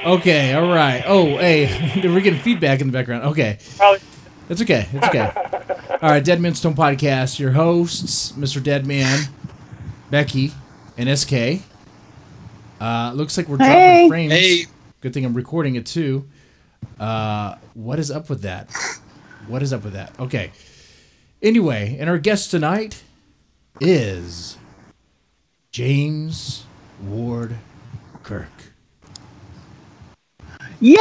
Okay, all right. Oh, hey, we're getting feedback in the background. Okay. It's okay. It's okay. All right, Dead Man's Stone Podcast. Your hosts, Mr. Deadman, Becky, and SK. Looks like we're dropping frames. Hey. Good thing I'm recording it, too. What is up with that? What is up with that? Okay. Anyway, and our guest tonight is James Ward Kirk. Yay!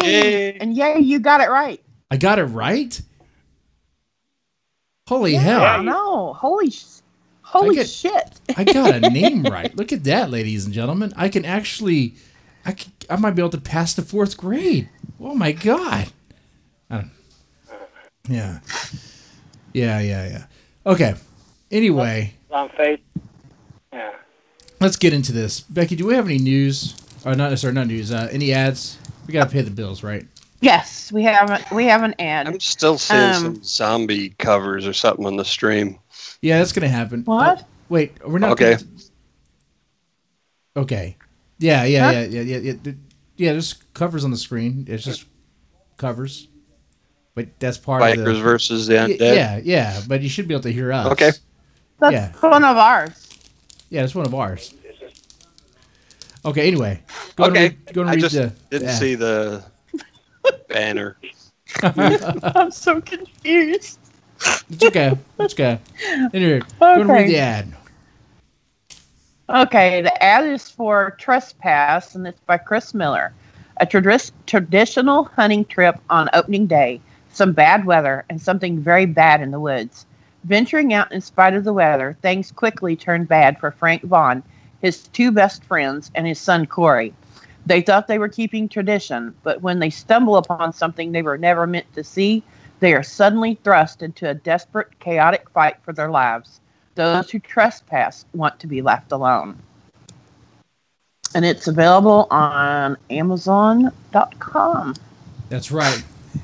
Yay! And yay, you got it right. I got it right? Holy hell. I know. Holy shit. I got a name right. Look at that, ladies and gentlemen. I can actually, I might be able to pass the 4th grade. Oh my God. Yeah. Okay. Anyway. On faith. Yeah. Let's get into this. Becky, do we have any news? Not news. Any ads? We gotta pay the bills, right? Yes, we have an ad. I'm still seeing some zombie covers or something on the stream. Yeah, that's gonna happen. What? Oh, wait, we're not. Okay. Okay. Yeah. Yeah. There's covers on the screen. It's just covers. But that's part of the Bikers versus the undead. Yeah. But you should be able to hear us. Okay. That's one of ours. Yeah, it's one of ours. Okay. Anyway. Go I read just the didn't ad. see the banner. I'm so confused. It's okay. Anyway, go and read the ad. Okay, the ad is for Trespass, and it's by Chris Miller. A traditional hunting trip on opening day, some bad weather, and something very bad in the woods. Venturing out in spite of the weather, things quickly turned bad for Frank Vaughn, his 2 best friends, and his son Corey. They thought they were keeping tradition, but when they stumble upon something they were never meant to see, they are suddenly thrust into a desperate, chaotic fight for their lives. Those who trespass want to be left alone. And it's available on Amazon.com. That's right.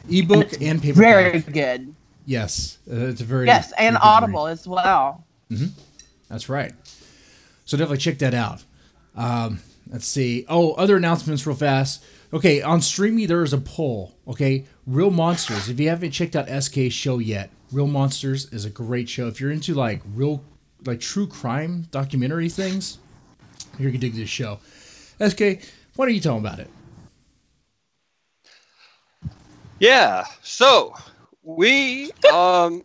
Ebook and paperback. Very good. Yes, it's a very and Audible as well. Mm-hmm. That's right. So definitely check that out. Let's see. Oh, other announcements real fast. Okay, on Streamy there is a poll. Okay, Real Monsters. If you haven't checked out SK's show yet, Real Monsters is a great show. If you're into like true crime documentary things, you're gonna dig this show. SK, why don't you tell them about it? Yeah. So we we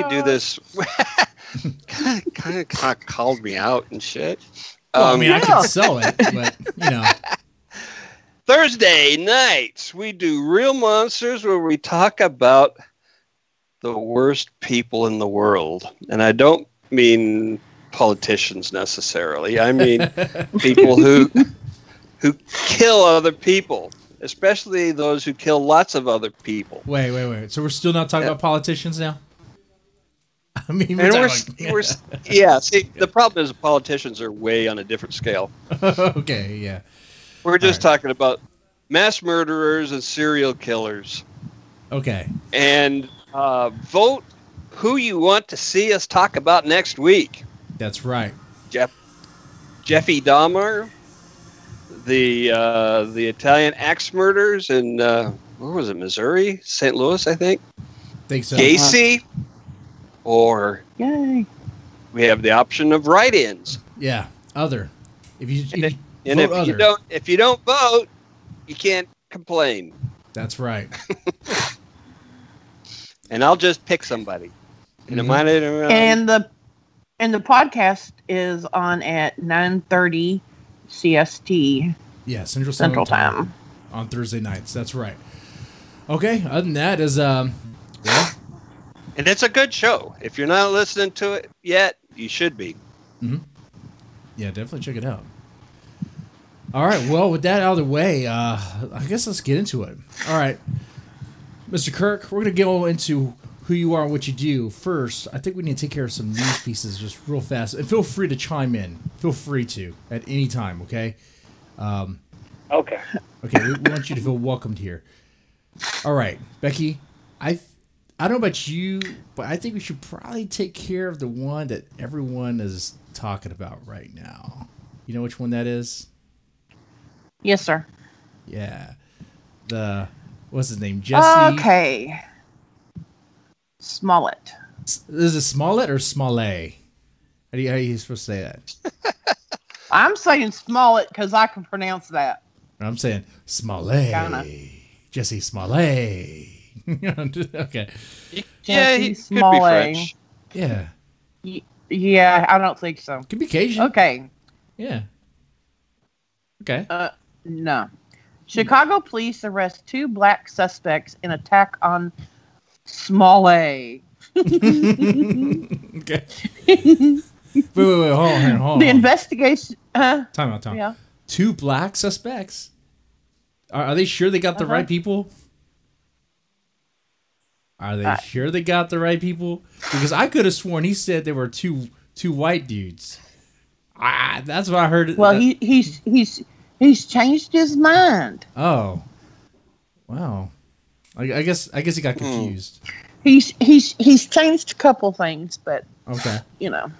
do this. kind of called me out and shit. Well, I mean, I can sell it, but Thursday nights we do Real Monsters, where we talk about the worst people in the world, and I don't mean politicians necessarily. I mean people who kill other people, especially those who kill lots of other people. Wait. So we're still not talking about politicians now? I mean, See, the problem is politicians are way on a different scale. Okay, yeah. We're just talking about mass murderers and serial killers. Okay. And vote who you want to see us talk about next week. That's right. Jeffrey Dahmer, the Italian axe murders in where was it? Missouri, St. Louis, I think. Think so. Gacy. Or yay! We have the option of write-ins. Yeah, other. If you don't vote, you can't complain. That's right. And I'll just pick somebody. Mm-hmm. And the podcast is on at 9:30 CST. Yeah, Central Time on Thursday nights. That's right. Okay. Other than that, And it's a good show. If you're not listening to it yet, you should be. Yeah, definitely check it out. All right, well, with that out of the way, I guess let's get into it. All right, Mr. Kirk, we're going to go into who you are and what you do. First, I think we need to take care of some news pieces just real fast. And feel free to chime in. Feel free to at any time, okay? Okay. Okay, we want you to feel welcomed here. All right, Becky, I don't know about you, but I think we should probably take care of the one that everyone is talking about right now. You know which one that is? Yes, sir. Yeah. What's his name? Jussie? Okay. Smollett. Is it Smollett or Smollett? How are you supposed to say that? I'm saying Smollett because I can pronounce that. I'm saying Smollett. Jussie Smollett. Okay. Yeah, he could be Smollett. French. Yeah. Yeah, I don't think so. Could be Cajun. Okay. Yeah. Okay. No. Chicago police arrest 2 black suspects in attack on Smollett. Okay. Wait, hold on. The investigation. Time out. Yeah. 2 black suspects? Are they sure they got the right people? Are they sure they got the right people? Because I could have sworn he said there were two white dudes. That's what I heard. Well, he's changed his mind. Oh, wow. I guess he got confused. He's changed a couple things, but okay. You know,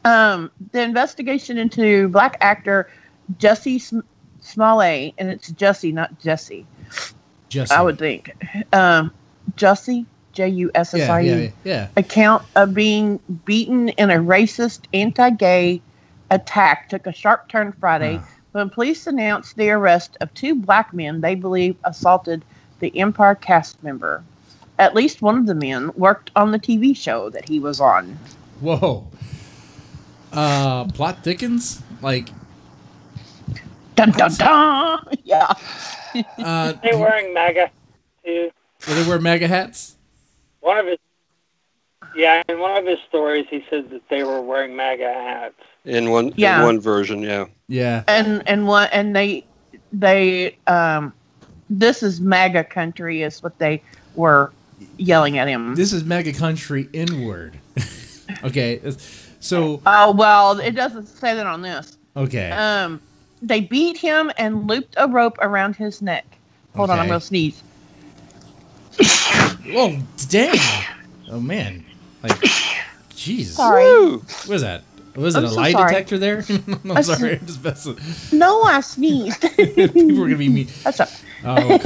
the investigation into black actor Jussie Smollett, and it's Jussie, not Jesse. I would think. Jussie, Jussie, yeah. account of being beaten in a racist, anti-gay attack took a sharp turn Friday when police announced the arrest of 2 black men they believe assaulted the Empire cast member. At least one of the men worked on the TV show that he was on. Whoa. Plot thickens? Like... Dun, dun, dun! Yeah. They're wearing MAGA, too. Do they wear MAGA hats? In one of his stories, he said that they were wearing MAGA hats. In one version, yeah. Yeah. And they this is MAGA country is what they were yelling at him. This is MAGA country inward. Okay. So oh well, it doesn't say that on this. Okay. They beat him and looped a rope around his neck. Hold on, I'm gonna sneeze. Whoa, damn. Oh man. Like jeez. Sorry. What was that? Was it a lie detector there? I'm sorry, I'm just messing. No, I sneezed. People were gonna be mean. That's right. Oh,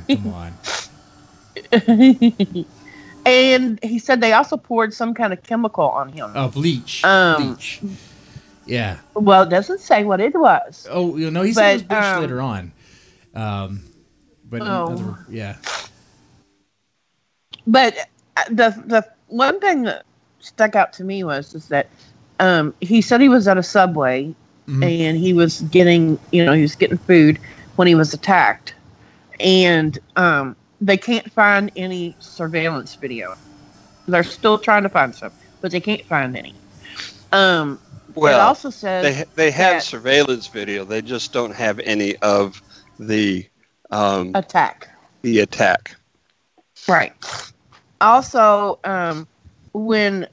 come on. And he said they also poured some kind of chemical on him. Oh, bleach. Bleach. Yeah. Well, it doesn't say what it was. Oh, he said it was bleach later on. Yeah. But the one thing that stuck out to me is that he said he was at a Subway and he was getting food when he was attacked, and they can't find any surveillance video. They're still trying to find some, but they can't find any. Well, it also says they have surveillance video. They just don't have any of the attack. The attack. Right. Also, when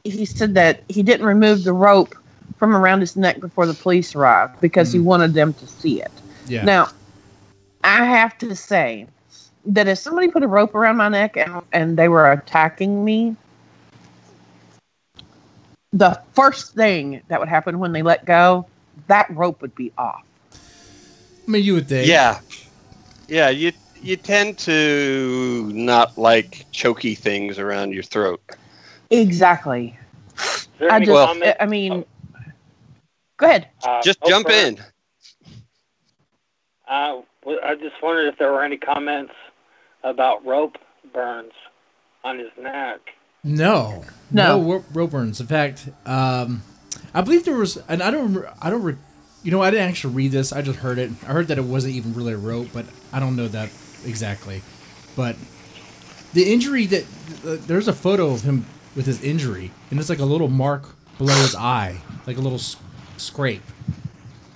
he said that he didn't remove the rope from around his neck before the police arrived because he wanted them to see it. Yeah. Now, I have to say that if somebody put a rope around my neck and they were attacking me, the first thing that would happen when they let go, that rope would be off. I mean, you would think. Yeah. Yeah, you tend to not like choky things around your throat. Exactly. Go ahead. Just jump in. I just wondered if there were any comments about rope burns on his neck. No rope burns. In fact, I believe there was, and I didn't actually read this. I just heard it. I heard that it wasn't even really a rope, but I don't know that exactly. But the injury there's a photo of him with his injury, and it's like a little mark below his eye, like a little scrape.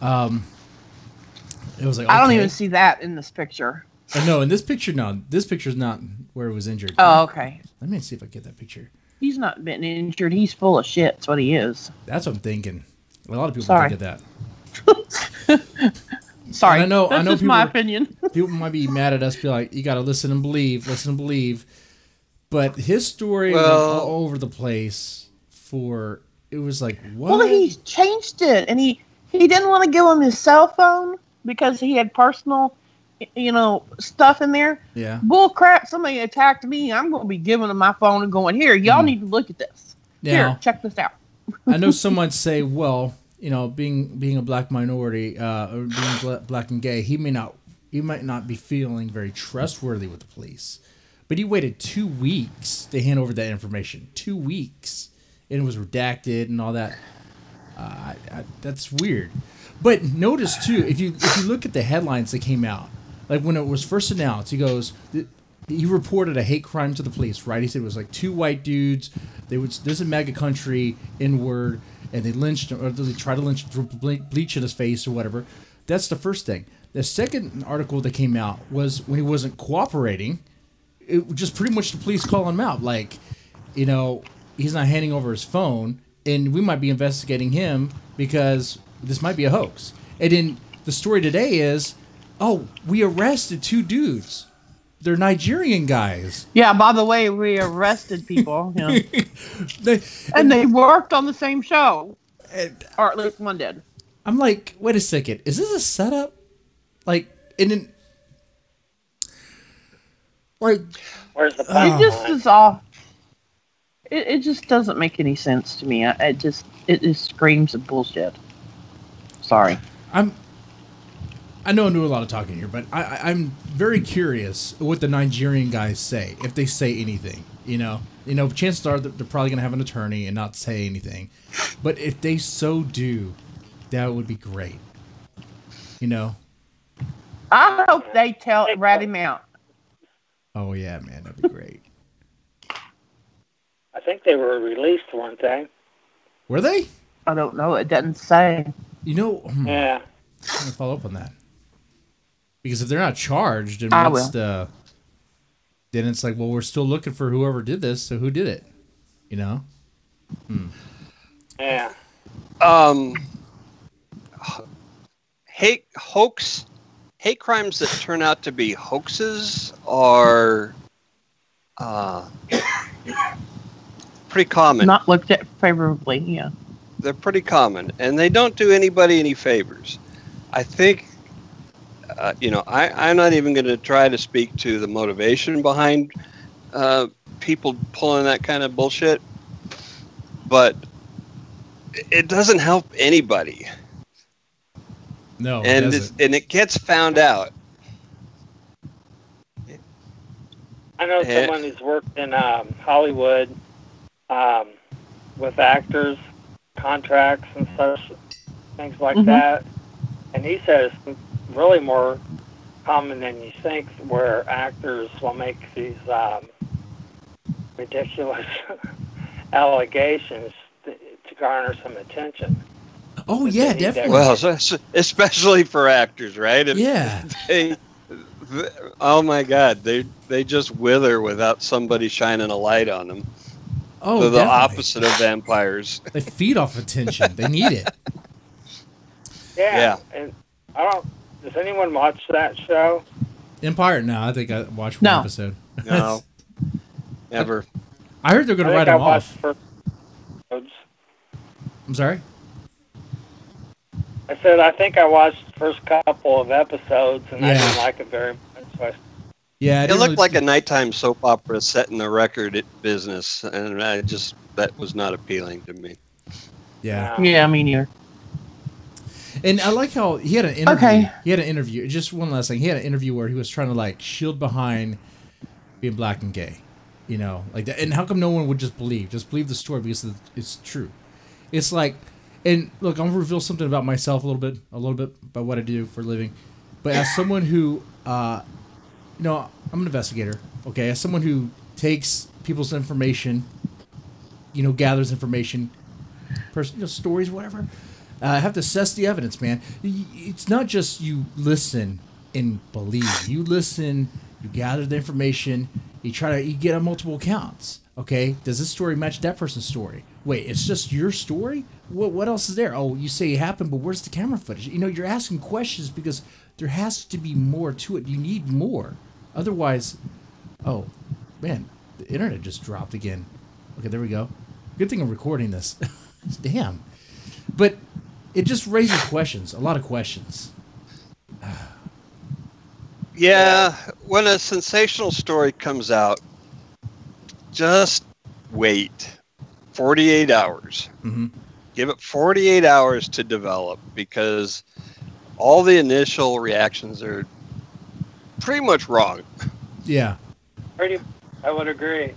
It was like, okay. I don't even see that in this picture. No, in this picture, no. This picture's not where he was injured. Oh, okay. Let me see if I get that picture. He's not been injured. He's full of shit. That's what he is. That's what I'm thinking. A lot of people think of that. Sorry, and I know that's just people, my opinion. People might be mad at us, be like, you got to listen and believe. But his story went all over the place it was like, what? Well, he changed it, and he didn't want to give him his cell phone because he had personal, stuff in there. Yeah. Bull crap, somebody attacked me. I'm going to be giving him my phone and going, here, y'all need to look at this. Now, here, check this out. I know some might say, well, being a black minority, or being black and gay, he might not be feeling very trustworthy with the police. But he waited 2 weeks to hand over that information. 2 weeks. And it was redacted and all that. That's weird. But notice, too, if you look at the headlines that came out, like when it was first announced, he reported a hate crime to the police, right? He said it was like 2 white dudes. This is a MAGA country, N-word, and they lynched him, or they tried to lynch him through bleach in his face or whatever. That's the first thing. The second article that came out was when he wasn't cooperating. It was just pretty much the police calling him out, like, he's not handing over his phone, and we might be investigating him because this might be a hoax. And then the story today is, we arrested 2 dudes. They're Nigerian guys. Yeah, by the way, we arrested people. And they worked on the same show. Or at least one did. I'm like, wait a second. Is this a setup? Like, and then... Like, where's the it just is off. It just doesn't make any sense to me. It just screams of bullshit. Sorry. I know I do a lot of talking here, but I'm very curious what the Nigerian guys say, if they say anything. Chances are that they're probably going to have an attorney and not say anything. But if they so do, that would be great. I hope they rat him out. Oh, yeah, man, that'd be great. I think they were released, weren't they? Were they? I don't know. It doesn't say. Yeah. I'm going to follow up on that. Because if they're not charged, then then it's like, well, we're still looking for whoever did this, so who did it? Yeah. Hate crimes that turn out to be hoaxes are pretty common. Not looked at favorably, yeah. They're pretty common, and they don't do anybody any favors. I think, I'm not even going to try to speak to the motivation behind people pulling that kind of bullshit, but it doesn't help anybody. No, and it gets found out. I know someone who's worked in Hollywood with actors, contracts and such things like that, and he says it's really more common than you think, where actors will make these ridiculous allegations to garner some attention. Oh, yeah, definitely. Well, especially for actors, right? Oh my God, they just wither without somebody shining a light on them. Oh, they're the opposite of vampires. They feed off attention. They need it. Yeah. And does anyone watch that show? Empire? No, I think I watched one episode. No, never. I heard they're going to write them off. I'm sorry? I said I think I watched the first couple of episodes, and I didn't like it very much. Yeah, it looked like a nighttime soap opera set in the record business, and that was not appealing to me. Yeah. Yeah, me neither. And I like how he had an interview. Okay. He had an interview. Just one last thing. He had an interview where he was trying to shield behind being black and gay, like that. And how come no one would just believe the story because it's true? It's like, and look, I'm gonna reveal something about myself a little bit about what I do for a living. But as someone who, I'm an investigator. Okay, as someone who takes people's information, gathers information, stories, whatever. Have to assess the evidence, man. It's not just you listen and believe. You listen, you gather the information, you get on multiple accounts. Okay, does this story match that person's story? Wait, it's just your story? What else is there? Oh, you say it happened, but where's the camera footage? You're asking questions because there has to be more to it. You need more. Otherwise, oh, man, the internet just dropped again. Okay, there we go. Good thing I'm recording this. Damn. But it just raises questions, a lot of questions. Yeah, when a sensational story comes out, just wait 48 hours. Mm-hmm. Give it 48 hours to develop, because all the initial reactions are pretty much wrong. Yeah. I would agree.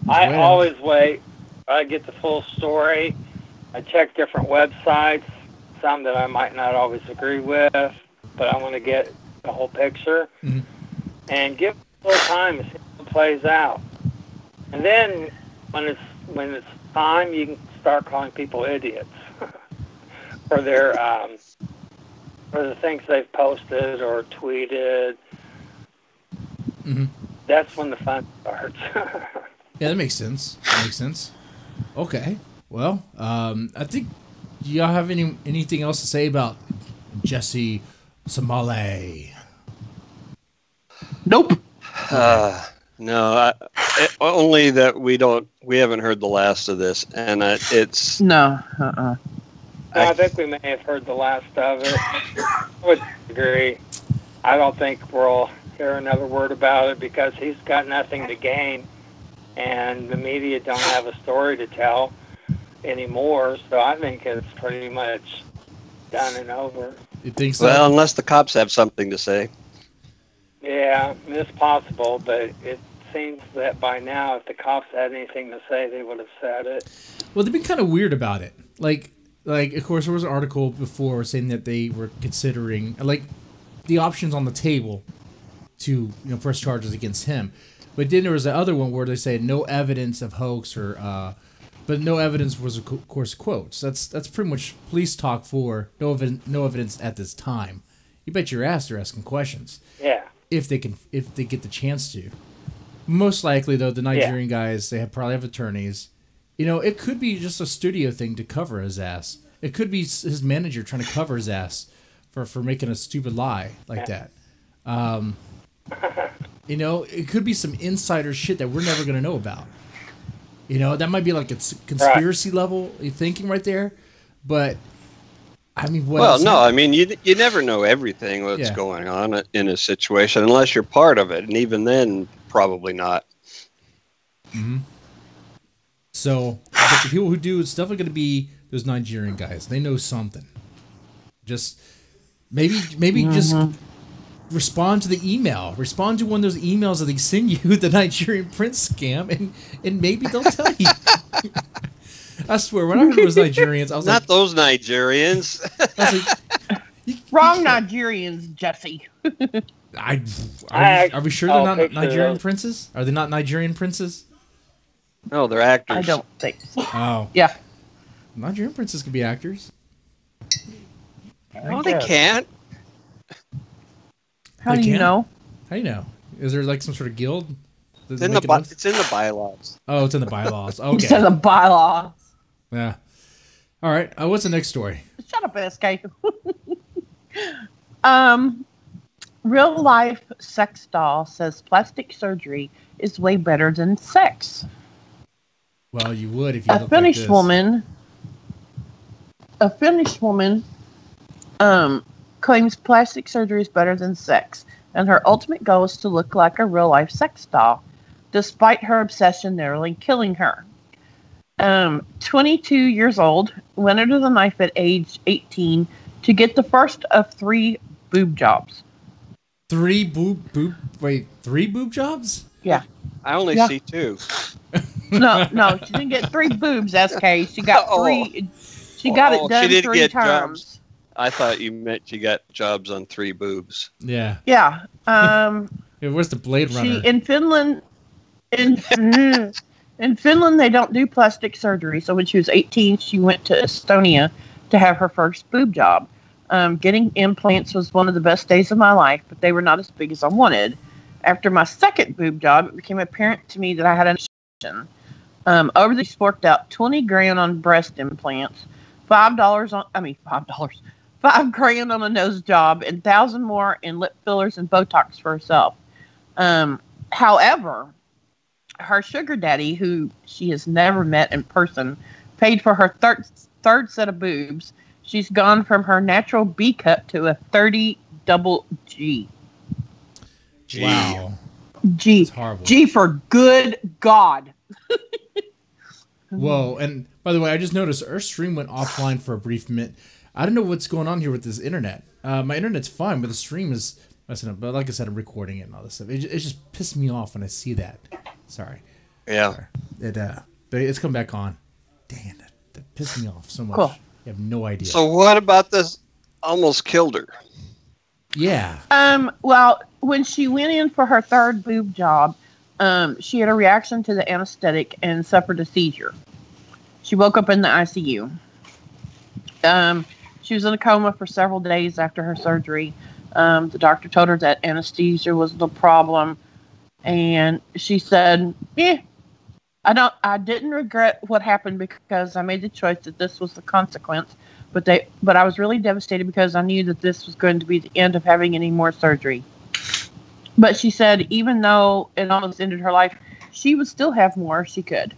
I always wait. I get the full story. I check different websites, some that I might not always agree with, but I want to get the whole picture. Mm-hmm. And give it a little time to see how it plays out. And then when it's time, you can start calling people idiots for their for the things they've posted or tweeted. Mm-hmm. That's when the fun starts. Yeah, that makes sense. Okay. Well, I think, do y'all have anything else to say about Jussie Smollett? Nope. No, only that we haven't heard the last of this, and it's No. I think we may have heard the last of it. I would agree. I don't think we'll hear another word about it because he's got nothing to gain, and the media don't have a story to tell anymore. So I think it's pretty much done and over. You think so? Well, unless the cops have something to say. Yeah, it's possible, but it seems that by now, if the cops had anything to say, they would have said it. Well, they've been kind of weird about it. Like, of course, there was an article before saying that they were considering, like, the options on the table to, press charges against him. But then there was the other one where they say no evidence of hoax but no evidence was, of course, quotes. That's pretty much police talk for no evidence at this time. You bet your ass they're asking questions. Yeah. If they get the chance to. Most likely, though, the Nigerian guys, they probably have attorneys. It could be just a studio thing to cover his ass. It could be his manager trying to cover his ass for making a stupid lie like that. It could be some insider shit that we're never going to know about. That might be like a conspiracy level thinking right there. But, I mean, what else? No, I mean, you never know everything that's going on in a situation unless you're part of it. And even then, probably not. Mm-hmm. So, but the people who do, it's definitely going to be those Nigerian guys. They know something. Just, maybe just respond to the email. Respond to one of those emails that they send you, the Nigerian prince scam, and maybe they'll tell you. I swear, when I heard it was Nigerians, I was not those Nigerians. I was like, Wrong Nigerians, Jussie. Are we sure they're not Nigerian princes? Are they not Nigerian princes? No, they're actors. I don't think so. Oh. Yeah. Nigerian princes could be actors. No, they can't. How do you know? How do you know? Is there like some sort of guild? It's in the bylaws. Oh, it's in the bylaws. Okay. It's in the bylaws. Yeah. All right. What's the next story? Shut up, SK. Real life sex doll says plastic surgery is way better than sex. Well, you would if you A Finnish woman claims plastic surgery is better than sex, and her ultimate goal is to look like a real life sex doll, despite her obsession nearly killing her. 22 years old, went under the knife at age 18 to get the first of 3 boob jobs. 3 boob jobs? Yeah. I only see 2. No, she didn't get 3 boobs, SK. She got 3. She got it done 3 times. Jobs. I thought you meant she got jobs on 3 boobs. Yeah. Yeah. Where's the Blade Runner? In Finland, in In Finland, they don't do plastic surgery. So when she was 18, she went to Estonia to have her first boob job. Getting implants was one of the best days of my life, but they were not as big as I wanted. After my second boob job, it became apparent to me that I had an addiction. Over the forked out $20,000 on breast implants, $5 on a nose job, and $1,000 more in lip fillers and Botox for herself. However, her sugar daddy, who she has never met in person, paid for her third set of boobs. She's gone from her natural B cup to a 30 double G. Wow. G. That's horrible. G for good God. Whoa. And by the way, I just noticed our stream went offline for a brief minute. I don't know what's going on here with this internet. My internet's fine, but the stream is messing up. But like I said, I'm recording it and all this stuff. It just pissed me off when I see that. Sorry. Yeah. Sorry. But it's come back on. Damn, that pissed me off so much. Cool. You have no idea. So what about this almost killed her? Yeah. Well, when she went in for her third boob job, she had a reaction to the anesthetic and suffered a seizure. She woke up in the ICU. She was in a coma for several days after her surgery. The doctor told her that anesthesia was the problem, and she said, I didn't regret what happened because I made the choice that this was the consequence, but I was really devastated because I knew that this was going to be the end of having any more surgery. But she said even though it almost ended her life, she would still have more if she could.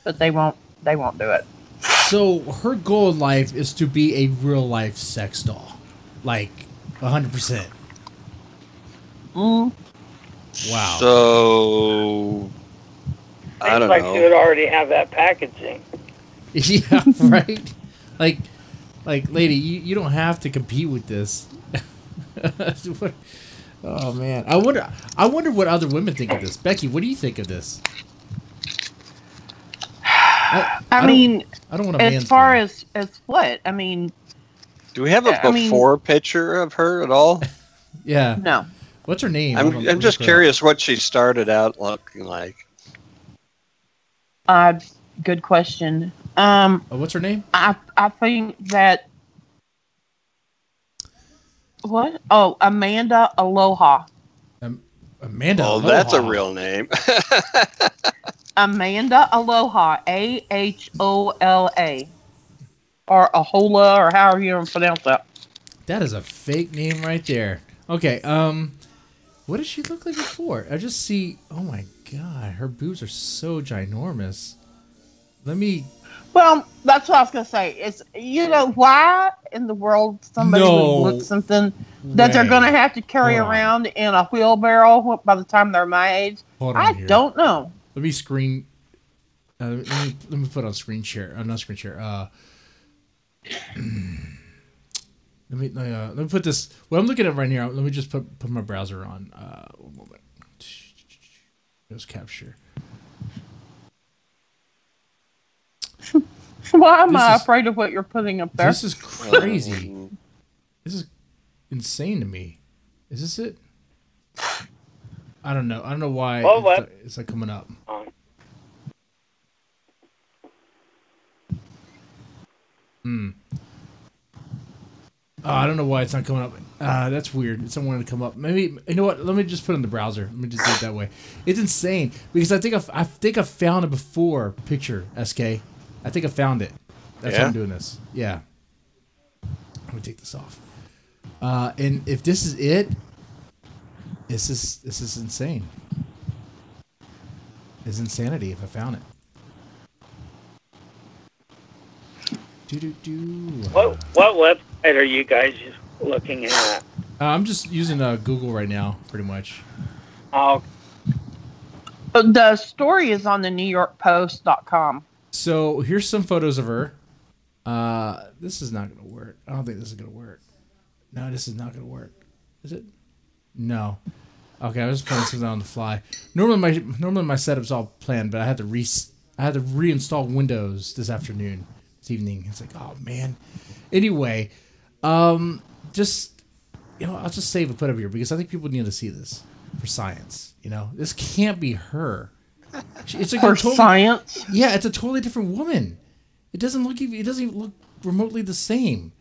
But they won't do it. So her goal in life is to be a real life sex doll. Like 100%. Mm. Wow. So I don't like know. she would already have that packaging. Yeah, right. Like, lady, you don't have to compete with this. Oh man, I wonder what other women think of this. Becky, what do you think of this? I mean, I don't want to. As far as what? I mean, do we have a before picture of her at all? Yeah. No. What's her name? I'm just curious what she started out looking like. Good question. What's her name? I think that. What? Oh, Amanda Aloha. Amanda. Oh, Aloha. that's a real name. Amanda Aloha, AHOLA, or Ahola, or however you pronounce that. That is a fake name right there. Okay. What does she look like before? I just see. Oh my god, her boobs are so ginormous. Let me. Well, that's what I was gonna say. It's why in the world somebody would look something that they're gonna have to carry around in a wheelbarrow by the time they're my age. I don't know. Let me screen. Let me put on screen share. Not screen share. Let me put this. What I'm looking at right now. Let me just put my browser on. One moment. Just capture. Why am I afraid of what you're putting up there? This is crazy. This is insane to me. Is this it? I don't know. I don't know why it's like coming up. I don't know why it's not coming up. That's weird. It's not wanting to come up. Maybe you know what? Let me just put it in the browser. Let me just do it that way. It's insane because I think I found it before. Picture SK. I think I found it. That's why I'm doing this. Yeah. Let me take this off. And if this is it, this is insane. It's insanity if I found it. What website are you guys looking at? I'm just using Google right now, pretty much. Oh. The story is on the NewYorkPost.com. So here's some photos of her. This is not going to work. I don't think this is going to work. No, this is not going to work. Is it? No. Okay, I was just playing something on the fly. Normally my setup's all planned, but I had to reinstall Windows this evening. It's like, oh man. Anyway, just I'll just save a put up here because I think people need to see this for science. This can't be her. It's like For a totally, science. yeah, it's a totally different woman. It doesn't even look remotely the same.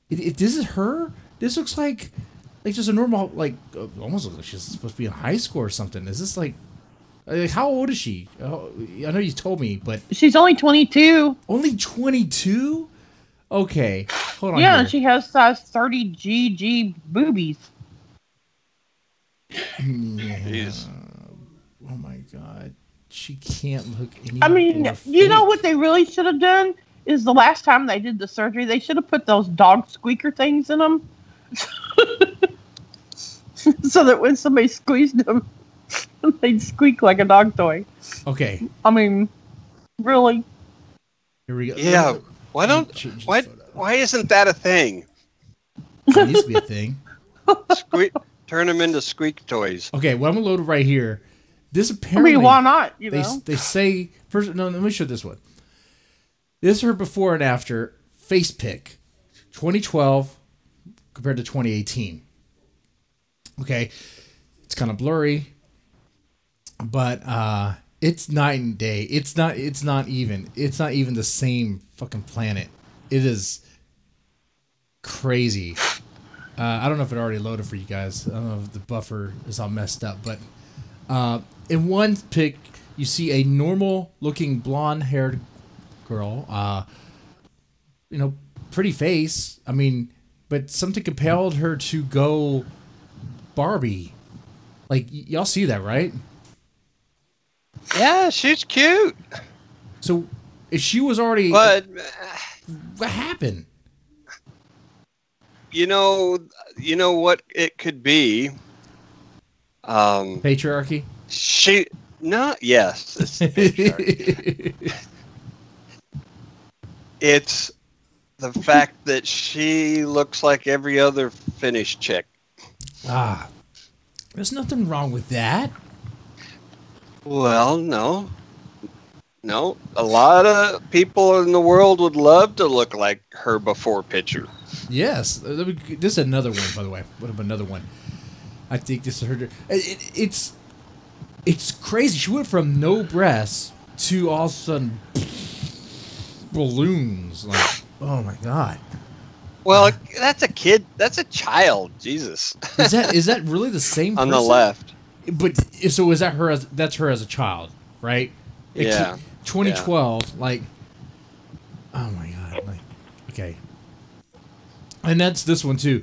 This is her. This looks like just a normal, like almost looks like she's supposed to be in high school or something. Is this like how old is she? Oh, I know you told me, but She's only 22. only 22. Okay, hold on. Yeah, here. and she has size 30 GG boobies. Yeah. Oh my god, she can't look any. I mean, more you know fake. what they really should have done is the last time they did the surgery, they should have put those dog squeaker things in them, so that when somebody squeezed them, they'd squeak like a dog toy. Okay, I mean, really. here we go. Yeah. Why don't? Change this Why? photo. Why isn't that a thing? It needs to be a thing. Squeak. Turn them into squeak toys. Okay, well, I'm gonna load it right here. This I apparently. mean, why not? You They, know. they say first. No, let me show this one. This is her before and after face pic, 2012 compared to 2018. Okay, it's kind of blurry, but it's night and day. It's not even the same fucking planet. It is crazy. I don't know if it already loaded for you guys. I don't know if the buffer is all messed up, but in one pic, you see a normal-looking blonde-haired girl. Pretty face. I mean, but something compelled her to go Barbie. Like, y'all see that, right? Yeah, she's cute. So, if she was already... But what happened? you know what it could be. Patriarchy? Yes, it's the patriarchy. It's the fact that she looks like every other Finnish chick. There's nothing wrong with that. Well, no. A lot of people in the world would love to look like her before picture. Yes. This is another one, by the way. What about another one? I think this is her. It's crazy. She went from no breasts to all of a sudden balloons. Like, oh my god. Well, that's a kid. That's a child. Jesus. Is that really the same On person? the left? But so is that her? That's her as a child, right? Yeah. 2012. Like, oh my god. Like, okay. And that's this one too.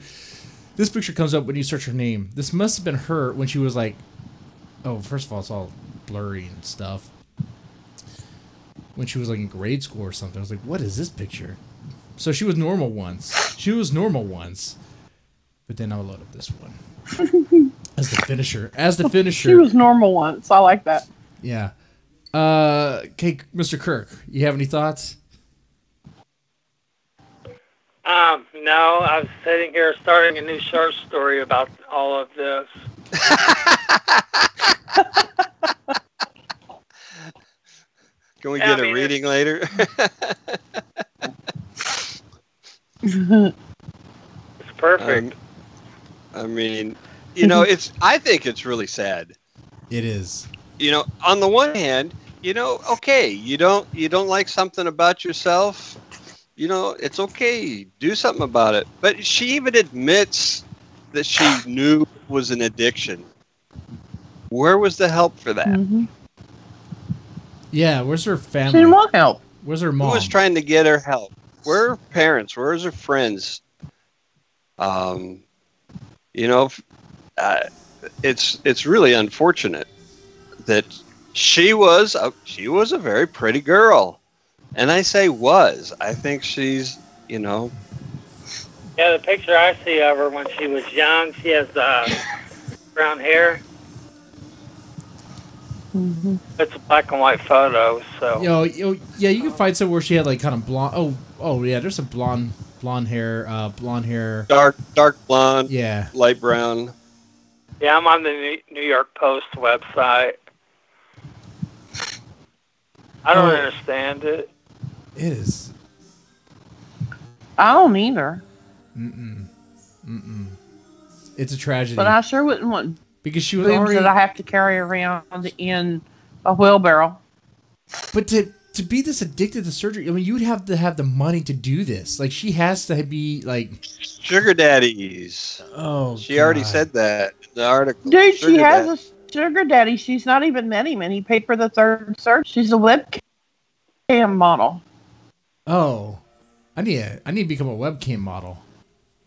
This picture comes up when you search her name. This must have been her when she was like, oh, first of all, it's all blurry and stuff. When she was like in grade school or something, I was like, what is this picture? So she was normal once. But then I'll load up this one. As the finisher. She was normal once. I like that. Yeah. Okay, Mr. Kirk, you have any thoughts? No, I was sitting here starting a new short story about all of this. Can we get a reading later? It's perfect. I mean, I think it's really sad. It is. On the one hand, okay, you don't like something about yourself, it's okay, do something about it. But she even admits that she knew it was an addiction. Where was the help for that? Mm-hmm. Yeah, where's her family? She didn't want help. Where's her mom? Who was trying to get her help? Where are her parents? Where's her friends? It's really unfortunate that she was a very pretty girl, and I say was. I think she's Yeah, the picture I see of her when she was young, she has brown hair. Mm-hmm. It's a black and white photo, so. Yeah, you can find somewhere where she had like kind of blonde. Oh yeah, there's some blonde hair. dark blonde. Yeah, light brown. Yeah, I'm on the New York Post website. I don't understand it. it is. I don't either. It's a tragedy. But I sure wouldn't want because she was boobs already. that I have to carry around in A wheelbarrow. But to be this addicted to surgery, I mean, you'd have to have the money to do this. Like, she has to be like sugar daddies. Oh, she already said that in the article. Dude, she has a sugar daddy. She's not even met him, and he paid for the third surgery. She's a webcam model. Oh, I need to become a webcam model.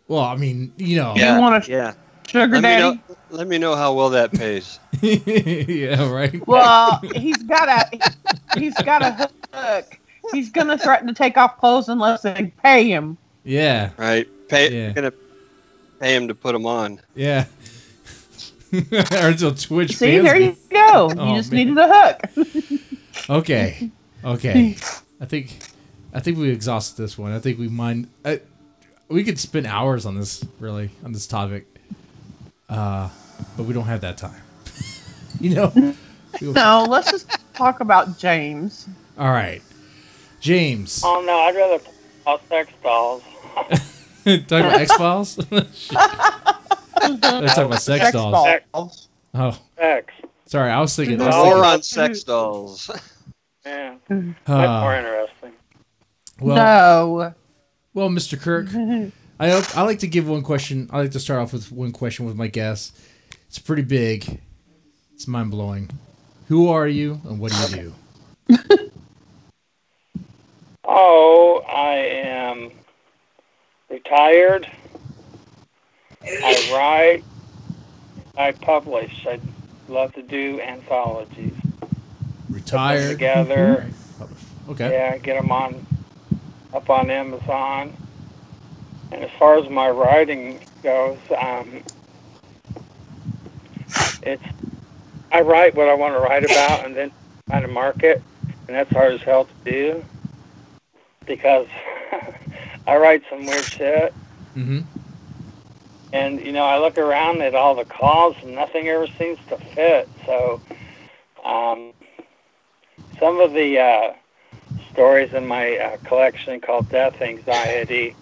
Well, I mean, you know, You want a sugar daddy? Let me know how well that pays. Yeah, right. Well, he's got a hook. He's gonna threaten to take off clothes unless they pay him. Yeah. Right. Gonna pay him to put them on. Yeah. Or until Twitch. See, there you go. You just needed a hook. Okay. I think we exhausted this one. I think we could spend hours on this, really, on this topic. But we don't have that time. You know? No, let's just talk about James. All right. James. Oh, no, I'd rather talk about sex dolls. Talk about X-Files? Let's talk about sex dolls. Oh. Sex. Sorry, I was thinking. More on sex dolls. Yeah. That's more interesting. Well, no. Well, Mr. Kirk, I like to give one question. I like to start off with one question with my guests. It's pretty big. It's mind-blowing. Who are you and what do you do? Oh, I am retired. I write. I publish. I love to do anthologies. Retired. Put them together. Okay. Yeah, get them up on Amazon. And as far as my writing goes, I write what I want to write about and then find a market, and that's hard as hell to do because I write some weird shit. Mm-hmm. And, you know, I look around at all the calls and nothing ever seems to fit. So some of the stories in my collection called Death Anxiety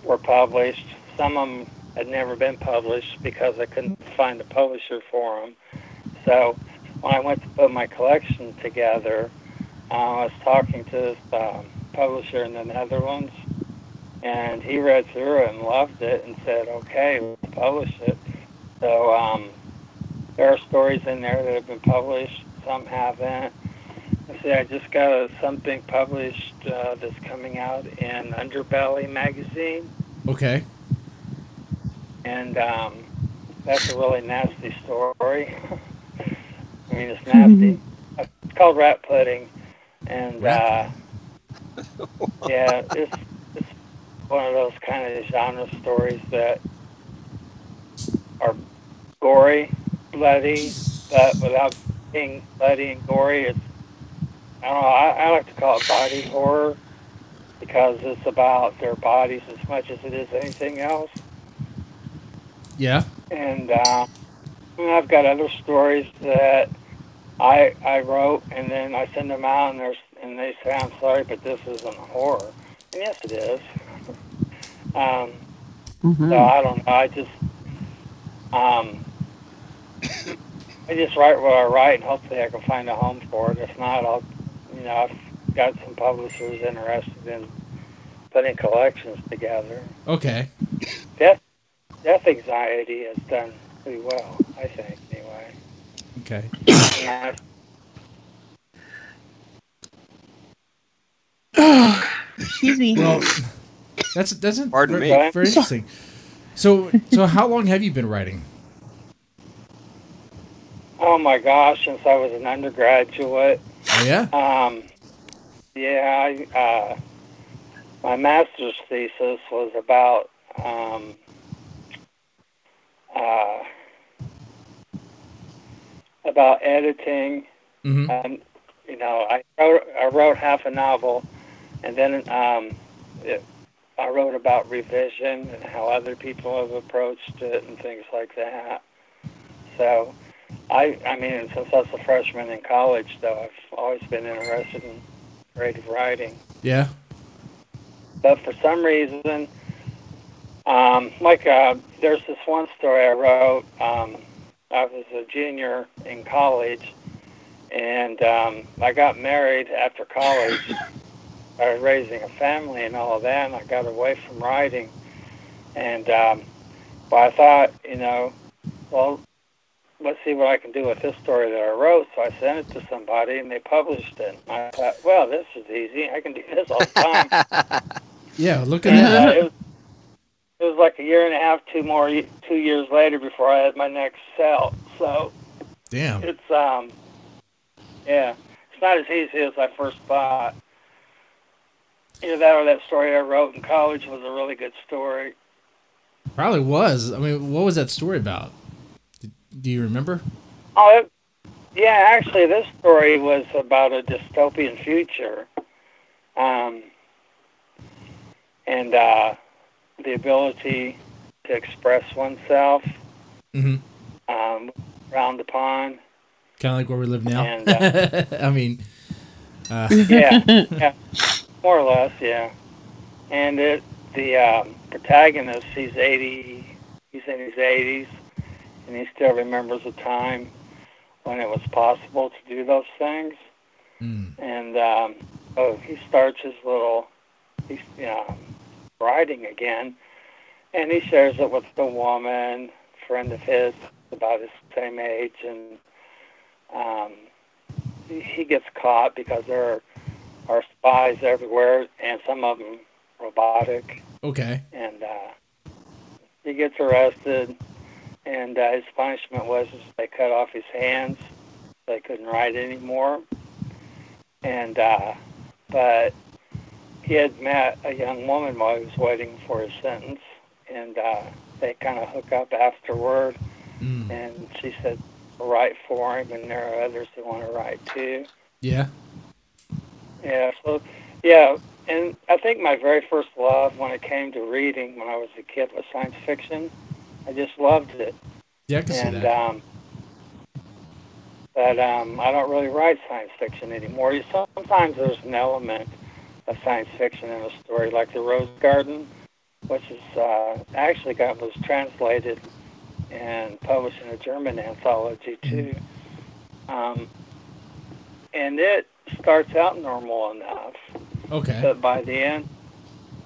were published. Some of them had never been published because I couldn't find a publisher for them. So when I went to put my collection together, I was talking to this publisher in the Netherlands, and he read through it and loved it and said, okay, let's publish it. So there are stories in there that have been published, some haven't. I just got something published that's coming out in Underbelly magazine. Okay. And that's a really nasty story. I mean, it's nasty. It's called Rat Pudding. And, yeah, it's one of those kind of genre stories that are gory, bloody, but without being bloody and gory. It's, I don't know, I like to call it body horror because it's about their bodies as much as it is anything else. Yeah. And I've got other stories that I wrote, and then I send them out, and they say, I'm sorry, but this isn't horror. And yes, it is. So I don't know. I just write what I write, and hopefully I can find a home for it. If not, I've got some publishers interested in putting collections together. Okay. Death Anxiety has done pretty well, I think, anyway. Okay. Excuse me. Well, that's Pardon very, me. very interesting. So how long have you been writing? Oh my gosh, since I was an undergraduate. Oh yeah. Yeah, my master's thesis was about editing. Mm-hmm. I wrote half a novel, and then I wrote about revision and how other people have approached it and things like that. So, I mean, since I was a freshman in college, though, I've always been interested in creative writing. Yeah. But for some reason, there's this one story I wrote. I was a junior in college, And I got married after college. I was raising a family and all of that, and I got away from writing. And but I thought, well, let's see what I can do with this story that I wrote. So I sent it to somebody, and they published it. And I thought, well, this is easy. I can do this all the time. Yeah, look at that. It was like a year and a half, 2 years later before I had my next sale. So damn, it's yeah, it's not as easy as I first thought. That story I wrote in college was a really good story. Probably was. I mean, what was that story about? Do you remember? Oh, yeah, actually, this story was about a dystopian future, and the ability to express oneself frowned upon. Kind of like where we live now. And, I mean, yeah, more or less, yeah. And the protagonist, he's 80. He's in his 80s, and he still remembers a time when it was possible to do those things. And he starts his he's writing again, and he shares it with a woman, friend of his, about his same age, and he gets caught because there are spies everywhere, and some of them robotic. Okay. And he gets arrested, and his punishment was they cut off his hands. They couldn't write anymore. And but he had met a young woman while he was waiting for his sentence, and they kind of hook up afterward. And she said, write for him, and there are others that want to write too. Yeah. Yeah, so, yeah, and I think my very first love when it came to reading when I was a kid was science fiction. I just loved it. Yeah, I can see that. But I don't really write science fiction anymore. Sometimes there's an element of science fiction in a story, like The Rose Garden, which is was translated and published in a German anthology too. And it starts out normal enough. Okay. But by the end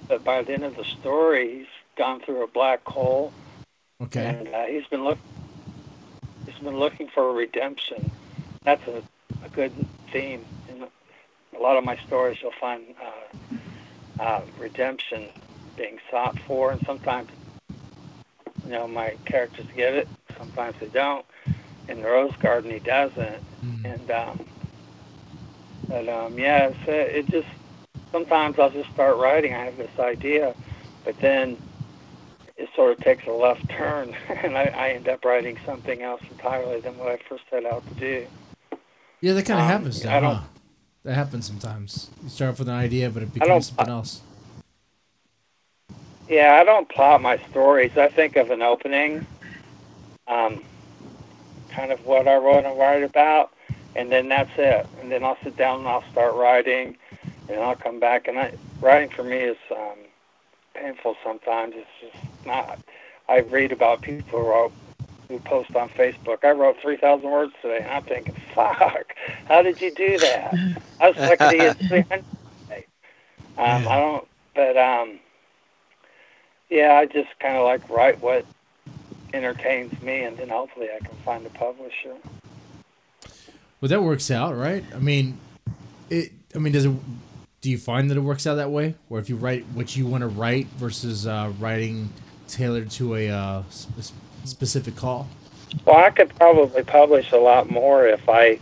of the story, he's gone through a black hole. Okay. And he's been looking for a redemption. That's a good theme. In a lot of my stories, you'll find redemption being sought for, and sometimes my characters get it, sometimes they don't. In The Rose Garden, he doesn't. And it just, sometimes I'll just start writing. I have this idea, but then it sort of takes a left turn, and I end up writing something else entirely than what I first set out to do. Yeah, that kind of happens. That happens sometimes. You start off with an idea, but it becomes something else. Yeah, I don't plot my stories. I think of an opening, kind of what I want to write about, and then that's it. And then I'll sit down and I'll start writing, and I'll come back. And writing for me is painful sometimes. It's just not. I read about people who post on Facebook. I wrote 3,000 words today, and I'm thinking, fuck, how did you do that? I was like, 300 today. I don't, but yeah, I just kind of like write what entertains me, and then hopefully I can find a publisher. Well, that works out, right? I mean, do you find that it works out that way? Or if you write what you want to write versus writing tailored to a specific call? Well, I could probably publish a lot more if I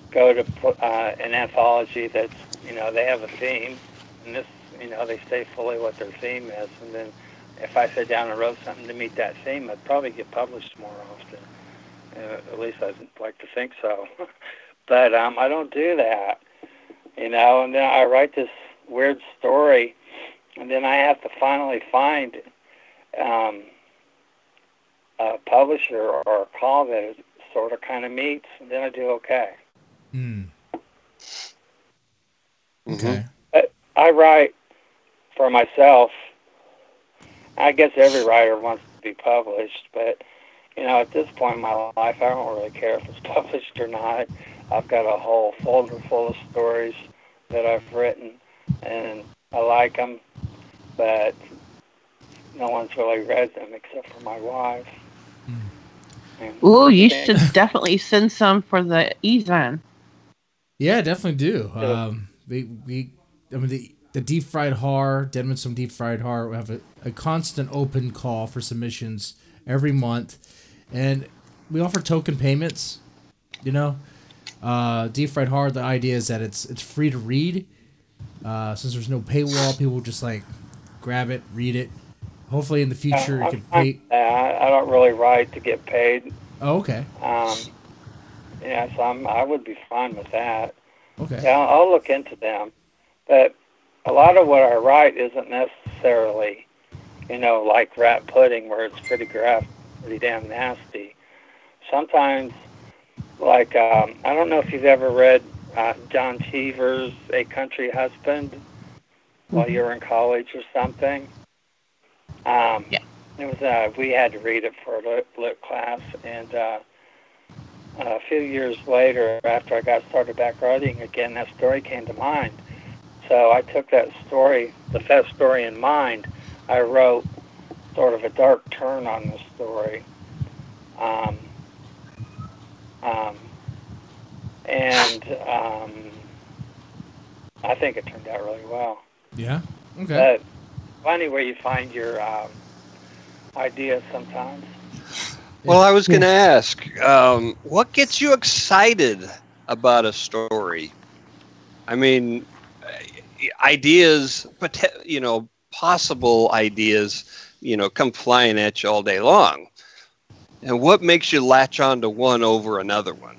go to an anthology that's, they have a theme, and this, they say fully what their theme is, and then if I sit down and wrote something to meet that theme, I'd probably get published more often. At least I'd like to think so. But I don't do that, and then I write this weird story, and then I have to finally find a publisher or a call that it sort of kind of meets, and then I do okay. Okay. I write for myself. I guess every writer wants to be published, but at this point in my life, I don't really care if it's published or not. I've got a whole folder full of stories that I've written, and I like them, but no one's really read them except for my wife. Oh, you should definitely send some for the e-zine. Yeah, definitely do. The deep fried horror, Denman some deep fried horror. We have a constant open call for submissions every month, and we offer token payments. Deep fried horror. The idea is that it's free to read. Since there's no paywall, people just like grab it, read it. Hopefully, in the future, you can pay. I don't really write to get paid. Oh, okay. So I would be fine with that. Okay. Yeah, I'll look into them, but a lot of what I write isn't necessarily, like rat pudding, where it's pretty graphic, pretty damn nasty. Sometimes, like I don't know if you've ever read John Cheever's A Country Husband while you were in college or something. Yeah. It was we had to read it for a lit class, and a few years later, after I got started back writing again, that story came to mind. So I took that story, with that story in mind, I wrote sort of a dark turn on the story. I think it turned out really well. Yeah? Okay. But funny where you find your ideas sometimes. Well, I was going to ask, what gets you excited about a story? I mean, ideas, possible ideas, come flying at you all day long. And what makes you latch on to one over another one?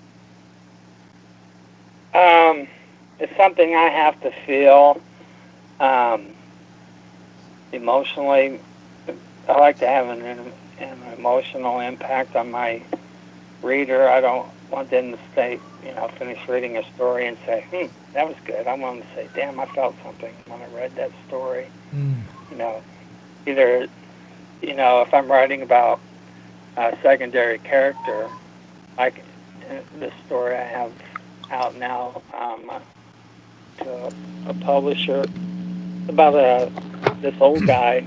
It's something I have to feel emotionally. I like to have an emotional impact on my reader. I don't want them to say, finish reading a story and say, that was good. I want them to say, damn, I felt something when I read that story. Either, if I'm writing about a secondary character, like this story I have out now to a publisher about this old guy,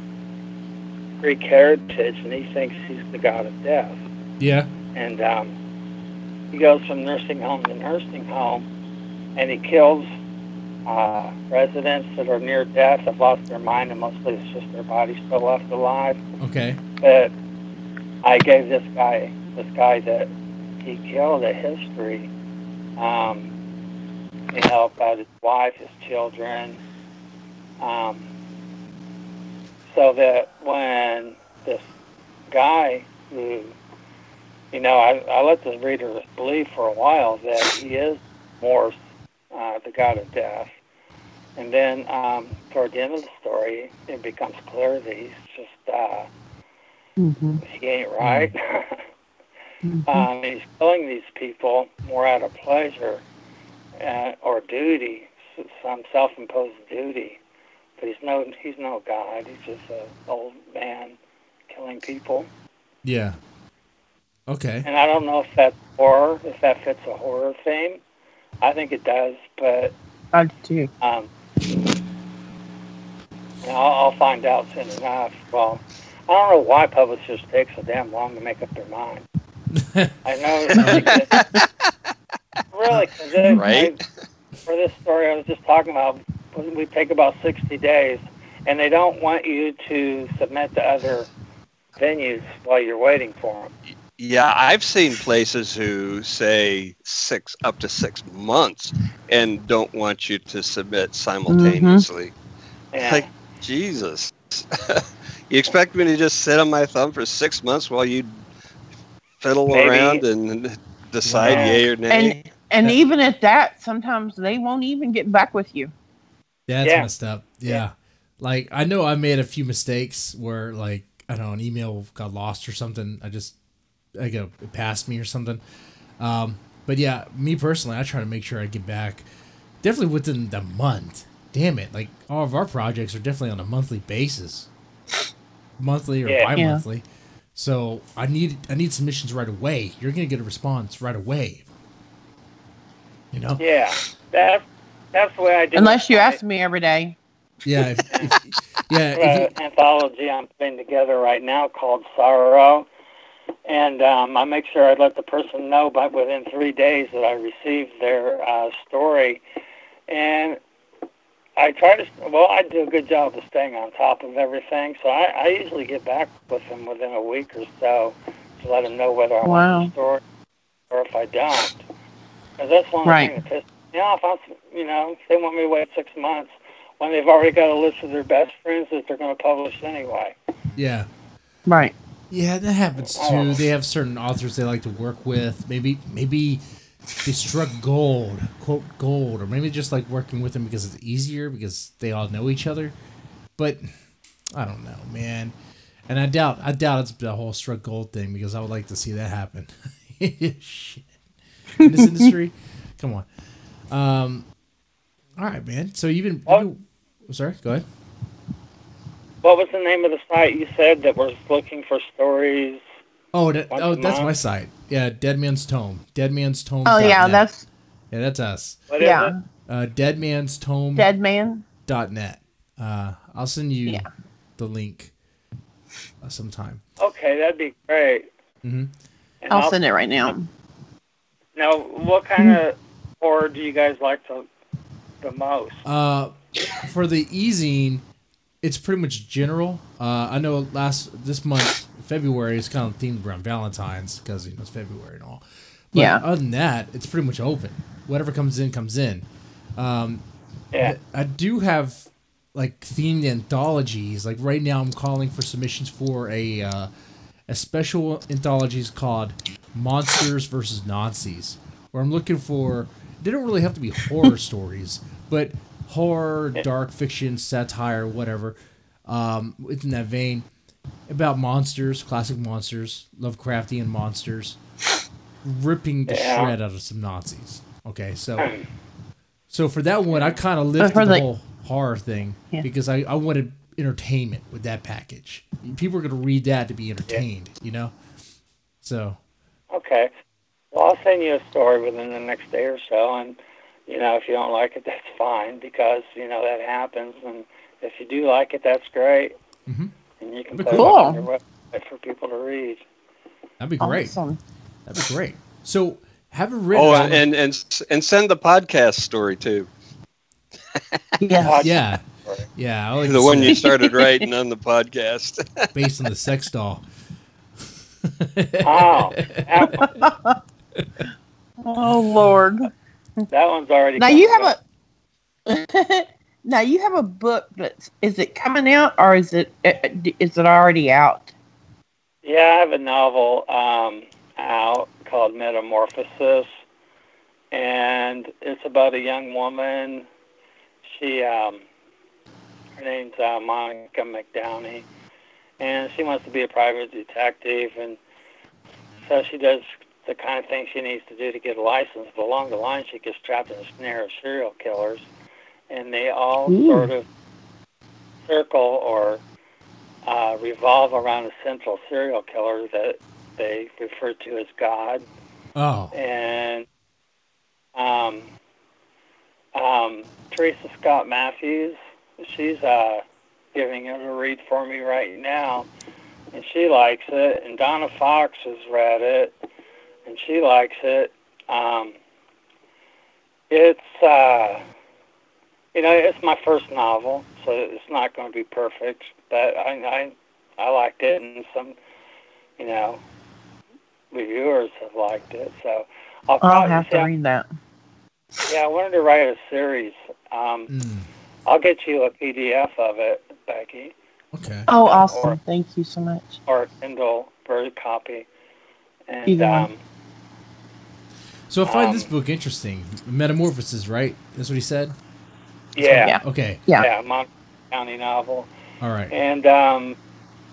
Greek heritage, and he thinks he's the god of death. Yeah. And he goes from nursing home to nursing home, and he kills residents that are near death, have lost their mind, and mostly it's just their body still left alive. Okay. But I gave this guy that he killed a history. About his wife, his children. So that when this guy who, I let the reader believe for a while that he is Morse, the god of death. And then toward the end of the story, it becomes clear that he's just, he ain't right. He's killing these people more out of pleasure or duty, some self-imposed duty. But he's no god. He's just an old man killing people. Yeah. Okay. And I don't know if that's horror, if that fits a horror theme. I think it does, but I do. I'll find out soon enough. Well, I don't know why publishers take so damn long to make up their mind. I know. Really, because right? For this story I was just talking about, we take about 60 days, and they don't want you to submit to other venues while you're waiting for them. Yeah, I've seen places who say up to 6 months and don't want you to submit simultaneously. Yeah. Like, Jesus. You expect me to just sit on my thumb for 6 months while you fiddle around and decide yay or nay? And even at that, sometimes they won't even get back with you. That's messed up. Yeah. Like, I know I made a few mistakes where, like, I don't know, an email got lost or something. It passed me or something. But yeah, me personally, I try to make sure I get back definitely within the month. Damn it. Like, all of our projects are definitely on a monthly basis. Monthly or bi-monthly. So I need submissions right away. You're gonna get a response right away. You know? Yeah, that's the way I do. Unless you ask me every day. Yeah. An anthology I'm putting together right now called Sorrow, and I make sure I let the person know within 3 days that I received their story, and I do a good job of staying on top of everything, so I usually get back with them within a week or so to let them know whether I want the story or if I don't. Because that's one of the things that pisses me off. If they want me to wait 6 months when they've already got a list of their best friends that they're going to publish anyway. Yeah. Right. Yeah, that happens too. They have certain authors they like to work with. Maybe they struck gold, quote gold, or maybe just like working with them because it's easier because they all know each other. But I don't know, man. And I doubt it's the whole struck gold thing because I would like to see that happen. Shit. In this industry, come on. All right, man. So sorry, go ahead. What was the name of the site you said that was looking for stories? That's my site. Yeah, Dead Man's Tome. Deadmanstome. Oh yeah, that's us. What is it? Deadmanstome. Deadman.net. I'll send you the link sometime. Okay, that'd be great. Mm-hmm. I'll send it right now. Now, what kind of horror do you guys like the most? For the easing, it's pretty much general. I know this month, February, is kind of themed around Valentine's because it's February and all. But other than that, it's pretty much open. Whatever comes in, comes in. I do have like themed anthologies. Like right now, I'm calling for submissions for a special anthology called Monsters versus Nazis, where I'm looking for. They don't really have to be horror stories, but horror, dark fiction, satire, whatever, within that vein, about monsters, classic monsters, Lovecraftian monsters, ripping the shred out of some Nazis. Okay, so for that one, I kind of lifted the whole horror thing because I wanted entertainment with that package. People are going to read that to be entertained, you know? So. Okay. Well, I'll send you a story within the next day or so, and if you don't like it, that's fine because that happens. And if you do like it, that's great. Mm-hmm. And you can put it on your website for people to read. That'd be great. Awesome. That'd be great. So, haven't written. Oh, and send the podcast story too. Yeah. I like the one you started writing on the podcast, based on the sex doll. Oh. Oh Lord. That one's already. Now you have a book is it coming out or is it already out? Yeah, I have a novel out called Metamorphosis, and it's about a young woman. She her name's Monica McDowney, and she wants to be a private detective, and so she does the kind of thing she needs to do to get a license, but along the line she gets trapped in a snare of serial killers, and they all sort of circle or revolve around a central serial killer that they refer to as God. Oh. And Teresa Scott Matthews, she's giving it a read for me right now, and she likes it, and Donna Fox has read it, and she likes it. It's my first novel, so it's not going to be perfect, but I liked it, and some, reviewers have liked it, so I'll have to read that. Yeah, I wanted to write a series. I'll get you a PDF of it, Becky. Okay. Oh, awesome. Thank you so much. Or a Kindle Bird copy. And so I find this book interesting. Metamorphosis, right? That's what he said? Yeah. Okay. Yeah, Montgomery County novel. All right. And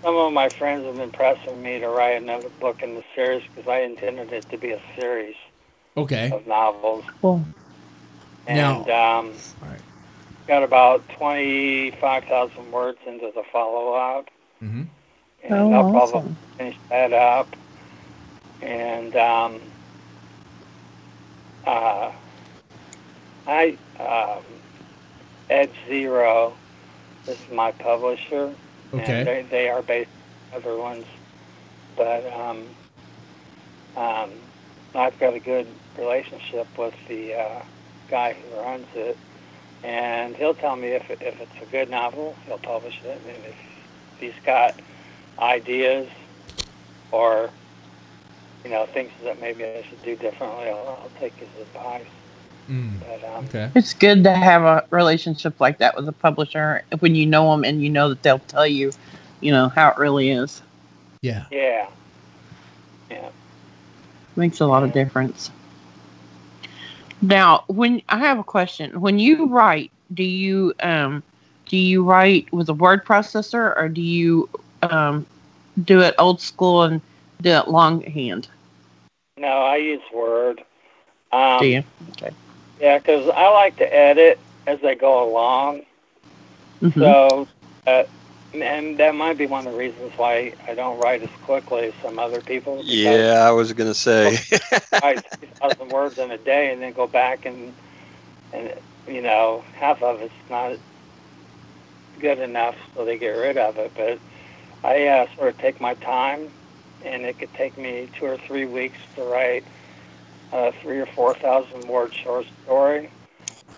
some of my friends have been pressing me to write another book in the series because I intended it to be a series of novels. Cool. And all right. Got about 25,000 words into the follow-up. Mm-hmm. and I'll probably finish that up. And Ed Zero is my publisher, Okay. and they are based on other ones, but I've got a good relationship with the guy who runs it, and he'll tell me if it's a good novel, he'll publish it, and if he's got ideas or things that maybe I should do differently, I'll take his advice. But, Okay. It's good to have a relationship like that with a publisher when you know them and you know that they'll tell you, how it really is. Yeah. Yeah. Makes a lot of difference. Now, I have a question. When you write, do you write with a word processor, or do you do it old school and do it longhand? No, I use Word. Do you? Okay. Yeah, because I like to edit as I go along. Mm-hmm. So, and that might be one of the reasons why I don't write as quickly as some other people. Yeah, I was going to say. I write 3,000 words in a day and then go back and half of it's not good enough, so they get rid of it. But I sort of take my time, and it could take me 2 or 3 weeks to write a 3,000 or 4,000 word short story.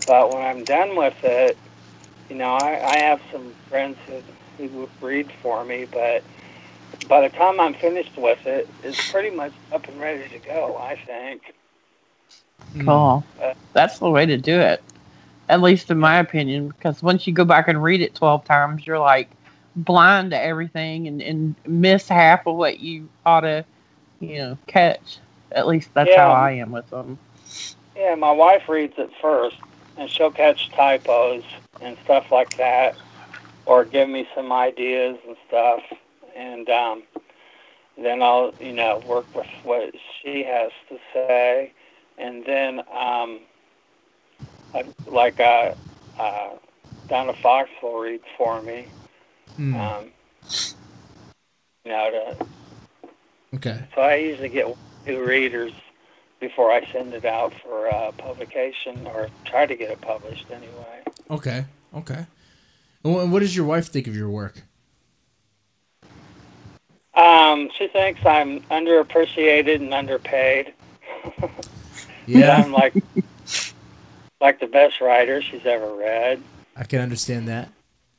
But when I'm done with it, I have some friends who would read for me, but by the time I'm finished with it, it's pretty much up and ready to go, I think. Cool. That's the way to do it, at least in my opinion, because once you go back and read it 12 times, you're like blind to everything and miss half of what you ought to, catch. At least that's how I am with them. Yeah, my wife reads it first, and she'll catch typos and stuff like that, or give me some ideas and stuff, and then I'll, work with what she has to say, and then Donna Fox will read for me. Okay. So I usually get 2 readers before I send it out for publication, or try to get it published anyway. Okay. And what does your wife think of your work? She thinks I'm underappreciated and underpaid. Yeah. I'm like the best writer she's ever read. I can understand that.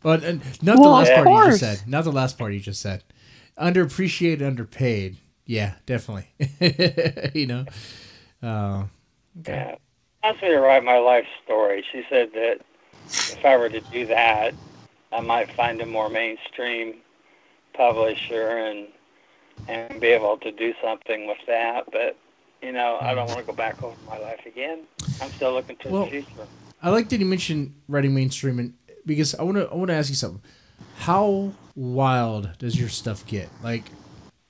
But not the last part you just said. Not the last part you just said. Underappreciated, underpaid. Yeah, definitely. Okay. Yeah. She wants me to write my life story. She said that if I were to do that, I might find a more mainstream publisher and be able to do something with that. But, I don't want to go back over my life again. I'm still looking to the future. I like that you mentioned writing mainstream, and because I want to ask you something. How wild does your stuff get? Like,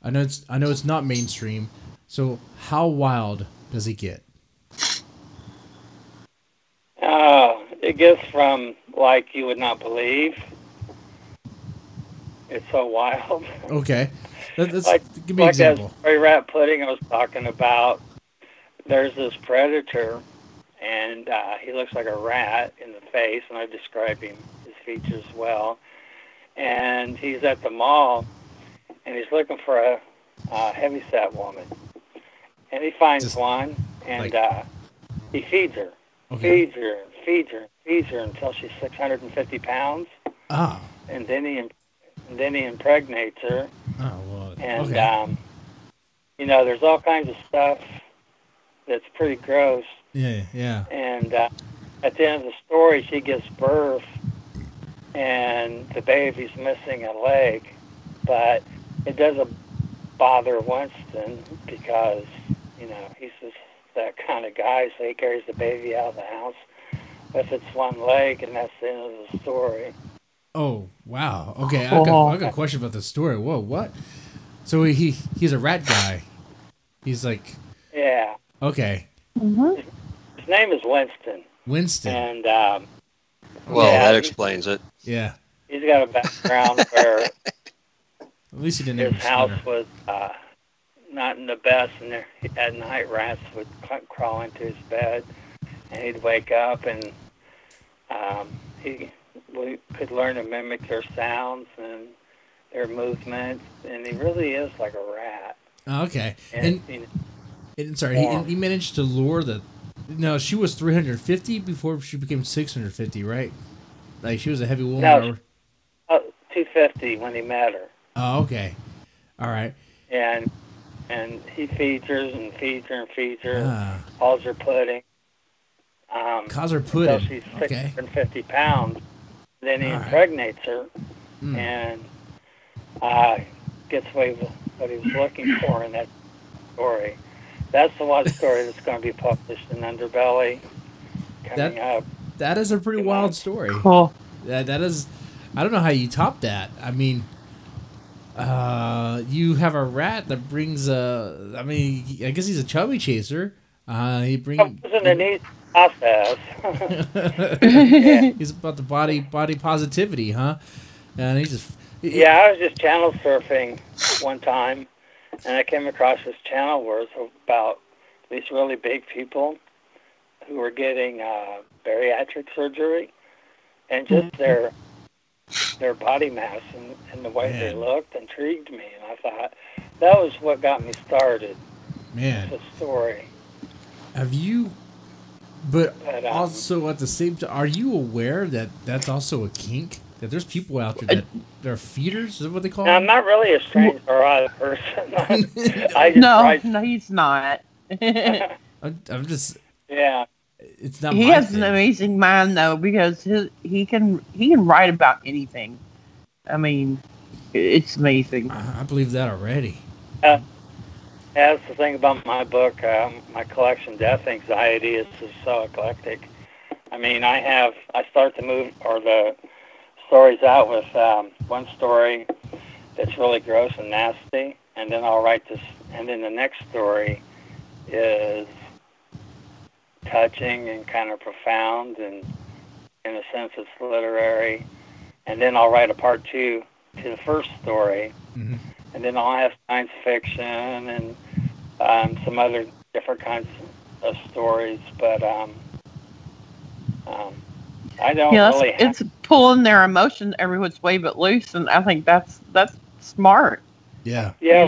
I know it's not mainstream, so how wild does it get? It gets from like you would not believe. It's so wild. Okay, that's give me an like example. That story rat pudding I was talking about. There's this predator, and he looks like a rat in the face, and I describe his features well. And he's at the mall, and he's looking for a heavyset woman, and he finds one, and he feeds her, feeds her until she's 650 pounds. Ah. And then he impregnates her. Oh well. And okay. There's all kinds of stuff that's pretty gross. Yeah. And at the end of the story, she gives birth, and the baby's missing a leg, but it doesn't bother Winston because, he's just that kind of guy, so he carries the baby out of the house with its one leg, and that's the end of the story. Oh, wow. Okay, I got a question about the story. Whoa, what? So he's a rat guy. He's like... Yeah. Okay. Mm-hmm. His name is Winston. Winston. And, that explains it. Yeah. He's got a background where At least he didn't have his a house splinter. was not in the best, and at night rats would crawl into his bed, and he'd wake up, and he could learn to mimic their sounds and their movements, and he really is like a rat. Oh, okay. And He managed to lure the. No, she was 350 before she became 650, right? Like she was a heavy woman. No, 250 when he met her. Oh, okay. All right. And he feeds her and feeds her and feeds her. Calls her pudding. Calls her pudding. Until she's 650 pounds. Then he impregnates her and gets away with what he was looking for in that story. That's the one story that's going to be published in Underbelly coming up. That is a pretty wild story. Cool. That is. I don't know how you top that. I mean, you have a rat that brings a. I mean, I guess he's a chubby chaser. He brings. It wasn't a neat process. He's about the body positivity, huh? And he just. Yeah, I was just channel surfing one time, and I came across this channel where it's about these really big people who were getting bariatric surgery, and just their body mass and the way they looked intrigued me, and I thought that was what got me started. Man, the story. Have you? But also at the same time, are you aware that that's also a kink? That there's people out there that they're feeders? Is that what they call them? I'm not really a strange or odd person. No, he's not. I'm just. Yeah. It's not. He has an amazing mind though, because he can write about anything. I mean, it's amazing. I believe that already. That's the thing about my book. My collection, Death Anxiety, is just so eclectic. I mean, I start the stories out with one story that's really gross and nasty, and then I'll write this, and then the next story is touching and kind of profound, and in a sense it's literary, and then I'll write a part 2 to the first story, and then I'll have science fiction and some other different kinds of stories, but I don't really. It's pulling their emotion every which way but loose, and I think that's smart. Yeah. Yeah,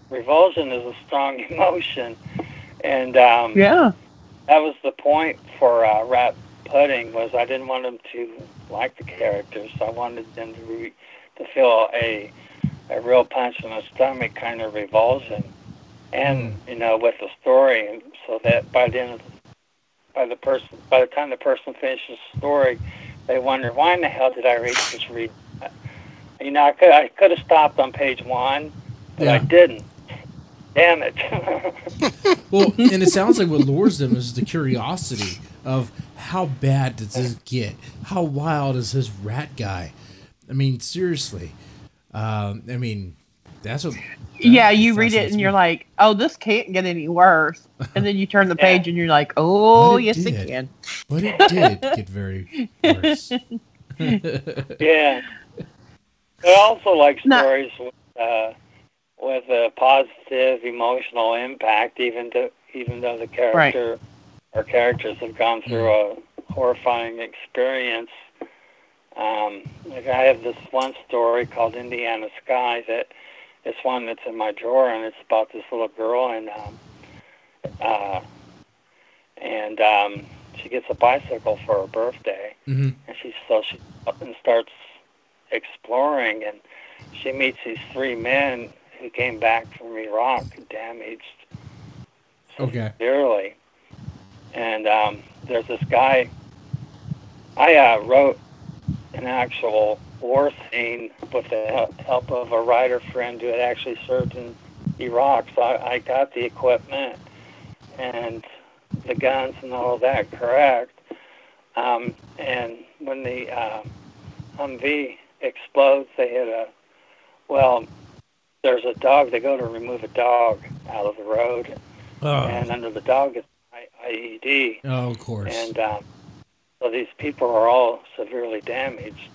revulsion is a strong emotion, and that was the point for Rat Pudding. Was I didn't want them to like the characters. I wanted them to feel a real punch in the stomach kind of revulsion, and with the story, and so that by the time the person finishes the story, they wonder, why in the hell did I read? I could have stopped on page 1, but I didn't. Damn it. Well, and it sounds like what lures them is the curiosity of how bad does this get? How wild is this rat guy? I mean, seriously. That's what. You read it and you're like, oh, this can't get any worse. And then you turn the page and you're like, oh, yes, it can. But it did get very worse. Yeah. I also like stories with a positive emotional impact, even though the character or characters have gone through a horrifying experience. Like I have this one story called Indiana Sky that it's one that's in my drawer, and it's about this little girl, and she gets a bicycle for her birthday, and she up and starts exploring, and she meets these 3 men who came back from Iraq damaged severely, and there's this guy. I wrote an actual war scene with the help of a writer friend who had actually served in Iraq. So I got the equipment and the guns and all of that correct. And when the Humvee explodes, they hit there's a dog. They go to remove a dog out of the road. And under the dog is IED. Oh, of course. And so these people are all severely damaged.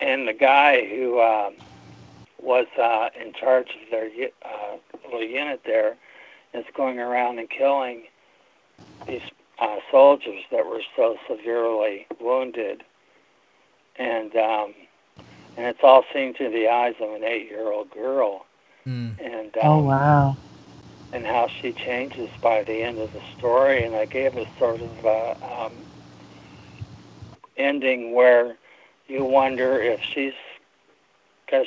And the guy who was in charge of their little unit there, is going around and killing these soldiers that were so severely wounded, and it's all seen through the eyes of an 8-year-old girl, and oh wow, and how she changes by the end of the story. And I gave a sort of ending where you wonder if she's, because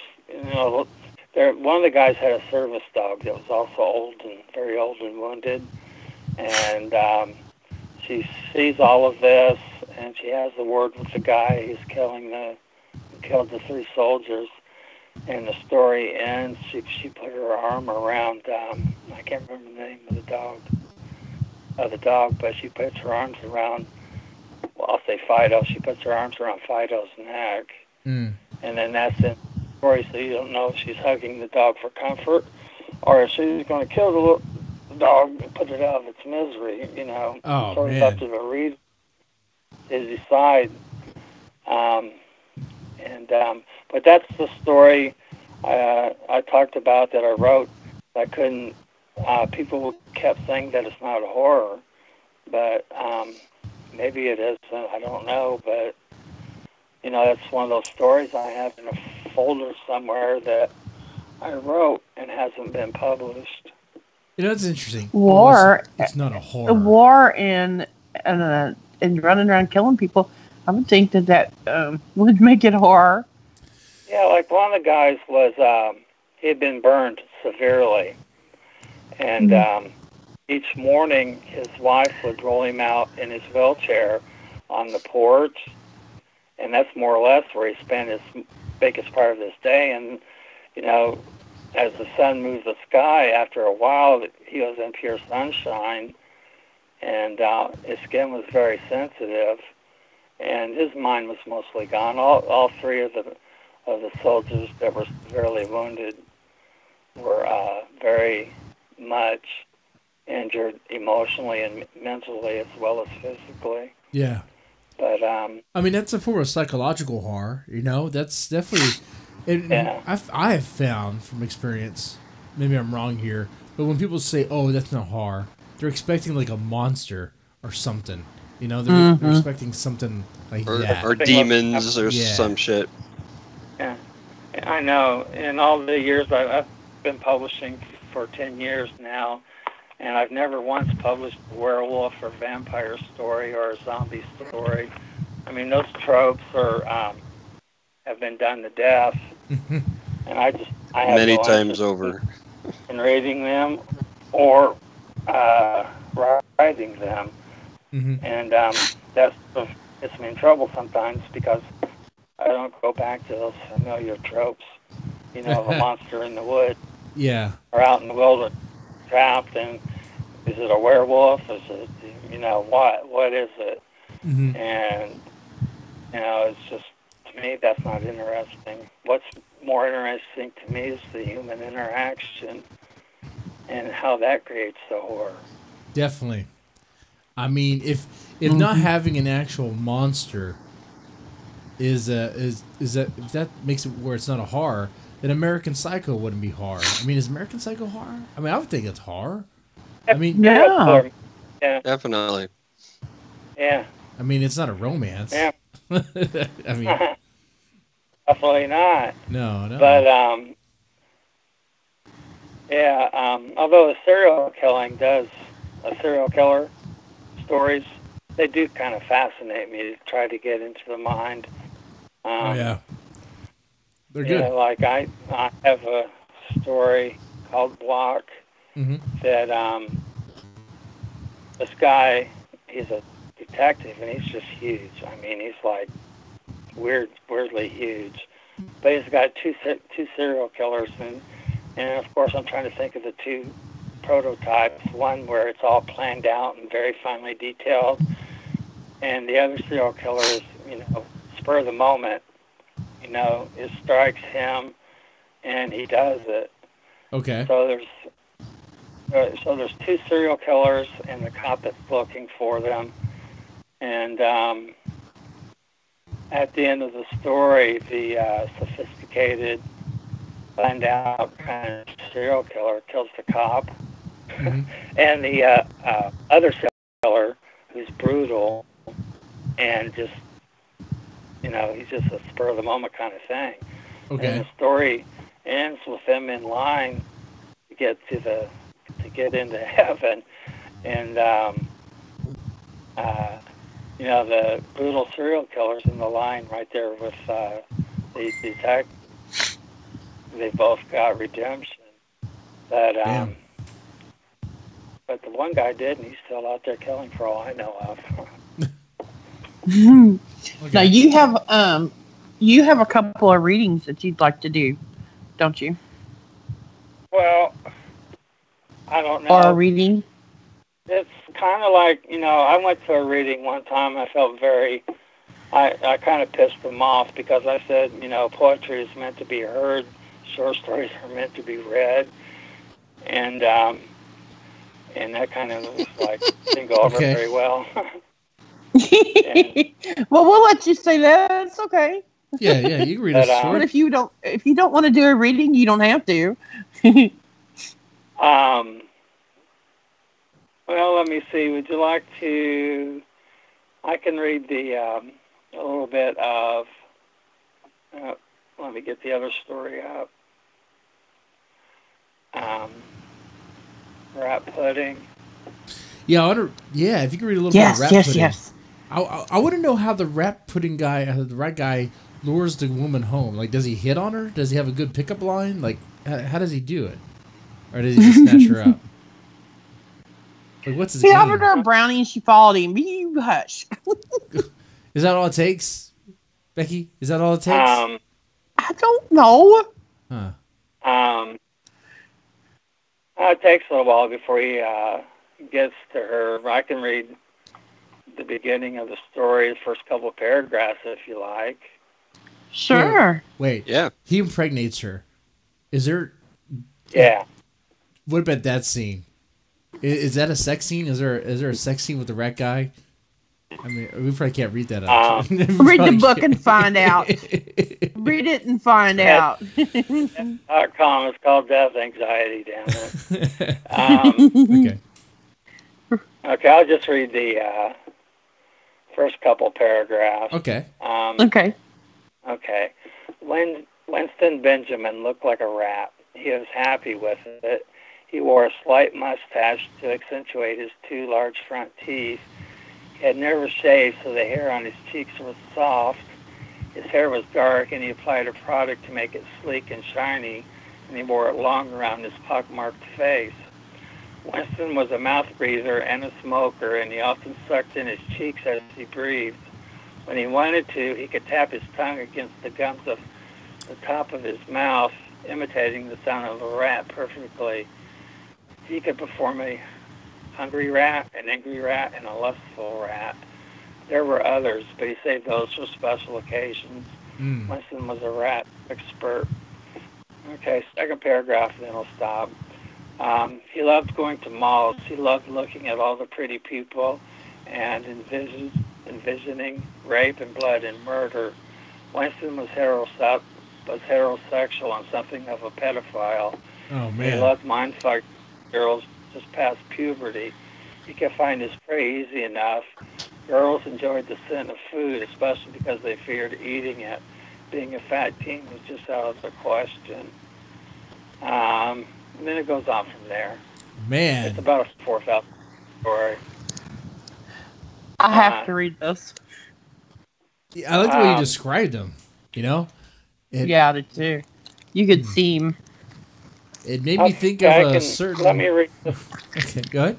one of the guys had a service dog that was also very old and wounded, and she sees all of this, and she has the word with the guy who's killed the 3 soldiers, and the story ends. She put her arm around, I can't remember the name of the dog, but she puts her arms around, well, I'll say Fido. She puts her arms around Fido's neck, and then that's in the story, so you don't know if she's hugging the dog for comfort, or if she's going to kill the dog and put it out of its misery, Oh, sort man. of up to the reader to decide. But that's the story I talked about that I wrote. I couldn't. People kept saying that it's not a horror, but maybe it is. I don't know. But that's one of those stories I have in a folder somewhere that I wrote and hasn't been published. That's interesting. War. It's not a horror. War and running around killing people. I would think that would make it horror. Yeah, like one of the guys was, he had been burned severely. And each morning his wife would roll him out in his wheelchair on the porch. And that's more or less where he spent his biggest part of his day. And, as the sun moved the sky, after a while, he was in pure sunshine. And his skin was very sensitive. And his mind was mostly gone. All 3 of the soldiers that were severely wounded were very much injured emotionally and mentally as well as physically. Yeah. But that's a form of psychological horror. That's definitely. I have found from experience, maybe I'm wrong here, but when people say, "Oh, that's not horror," they're expecting like a monster or something. They're expecting something like that. Or demons or some shit. Yeah, I know. In all the years I've been publishing for 10 years now, and I've never once published a werewolf or vampire story or a zombie story. Those tropes have been done to death, and I have many no times interest over in reading them or writing them. And that's gets me in trouble sometimes because I don't go back to those familiar tropes, of a monster in the woods. Yeah. Or out in the wilderness, trapped, and is it a werewolf? Is it, what is it? And, it's just, to me, that's not interesting. What's more interesting to me is the human interaction and how that creates the horror. Definitely. If not having an actual monster is that if that makes it where it's not a horror, then American Psycho wouldn't be horror. Is American Psycho horror? I would think it's horror. Yeah. Yeah. Definitely. Yeah. It's not a romance. Yeah. Definitely not. No. But although a serial killer stories, they do kind of fascinate me to try to get into the mind. They're good. Like I have a story called Block that this guy, he's a detective and he's just huge. He's like weirdly huge, but he's got two serial killers, and of course I'm trying to think of the 2 prototypes. One where it's all planned out and very finely detailed, and the other serial killer is spur of the moment. It strikes him, and he does it. Okay. So there's 2 serial killers and the cop that's looking for them, and at the end of the story, the sophisticated planned out kind of serial killer kills the cop, Mhm. and the other serial killer who's brutal and just he's just a spur of the moment kind of thing. And Okay. the story ends with them in line to get into heaven, and the brutal serial killer's in the line right there with the detective. They both got redemption, but Damn. but the one guy didn't. He's still out there killing, for all I know of. Okay. Now you have a couple of readings that you'd like to do, don't you? Well, I don't know. Or a reading? It's kind of like, I went to a reading one time. I felt I kind of pissed them off because I said, poetry is meant to be heard, short stories are meant to be read, and that kind of was like didn't go over Okay. very well. Well, we'll let you say that. It's okay. Yeah, you can read a But, But story. if you don't want to do a reading, you don't have to. Well, let me see. Would you like to? I can read a little bit of. Let me get the other story up. Rat pudding. Yeah, if you can read a little bit of rat pudding. Yes. I want to know how the rat guy lures the woman home. Like, does he hit on her? Does he have a good pickup line? Like, how does he do it? Or does he just snatch her up? Like, what's his He game? offered her a brownie and she followed him. You hush. Is that all it takes, Becky? Is that all it takes? I don't know. Huh. It takes a little while before he gets to her. I can read the beginning of the story, the first couple of paragraphs, if you like. Sure. Wait. Yeah. He impregnates her. Is there... Yeah. What about that scene? Is that a sex scene? Is there a sex scene with the rat guy? I mean, we probably can't read that out. Read the book and find out. Read it and find out. .com is called Death Anxiety, damn it. Okay. Okay, I'll just read the first couple paragraphs. Okay. Okay. Okay. Winston Benjamin looked like a rat. He was happy with it. He wore a slight mustache to accentuate his two large front teeth. He had never shaved, so the hair on his cheeks was soft. His hair was dark, and he applied a product to make it sleek and shiny, and he wore it long around his pockmarked face. Winston was a mouth breather and a smoker, and he often sucked in his cheeks as he breathed. When he wanted to, he could tap his tongue against the gums of the top of his mouth, imitating the sound of a rat perfectly. He could perform a hungry rat, an angry rat, and a lustful rat. There were others, but he saved those for special occasions. Winston was a rat expert. Okay, second paragraph, and then I'll stop. He loved going to malls. He loved looking at all the pretty people and envisioning rape and blood and murder. Winston was heterosexual and something of a pedophile. Oh, He man. loved mindfuck girls just past puberty. He could find his prey easy enough. Girls enjoyed the scent of food, especially because they feared eating it. Being a fat teen was just out of the question. And then it goes on from there. Man. It's about a 4,000 story. I have to read this. I like the way you described him. You know? Yeah, I did too. You could see him. It made me think of a certain... Let me read this. Okay, go ahead.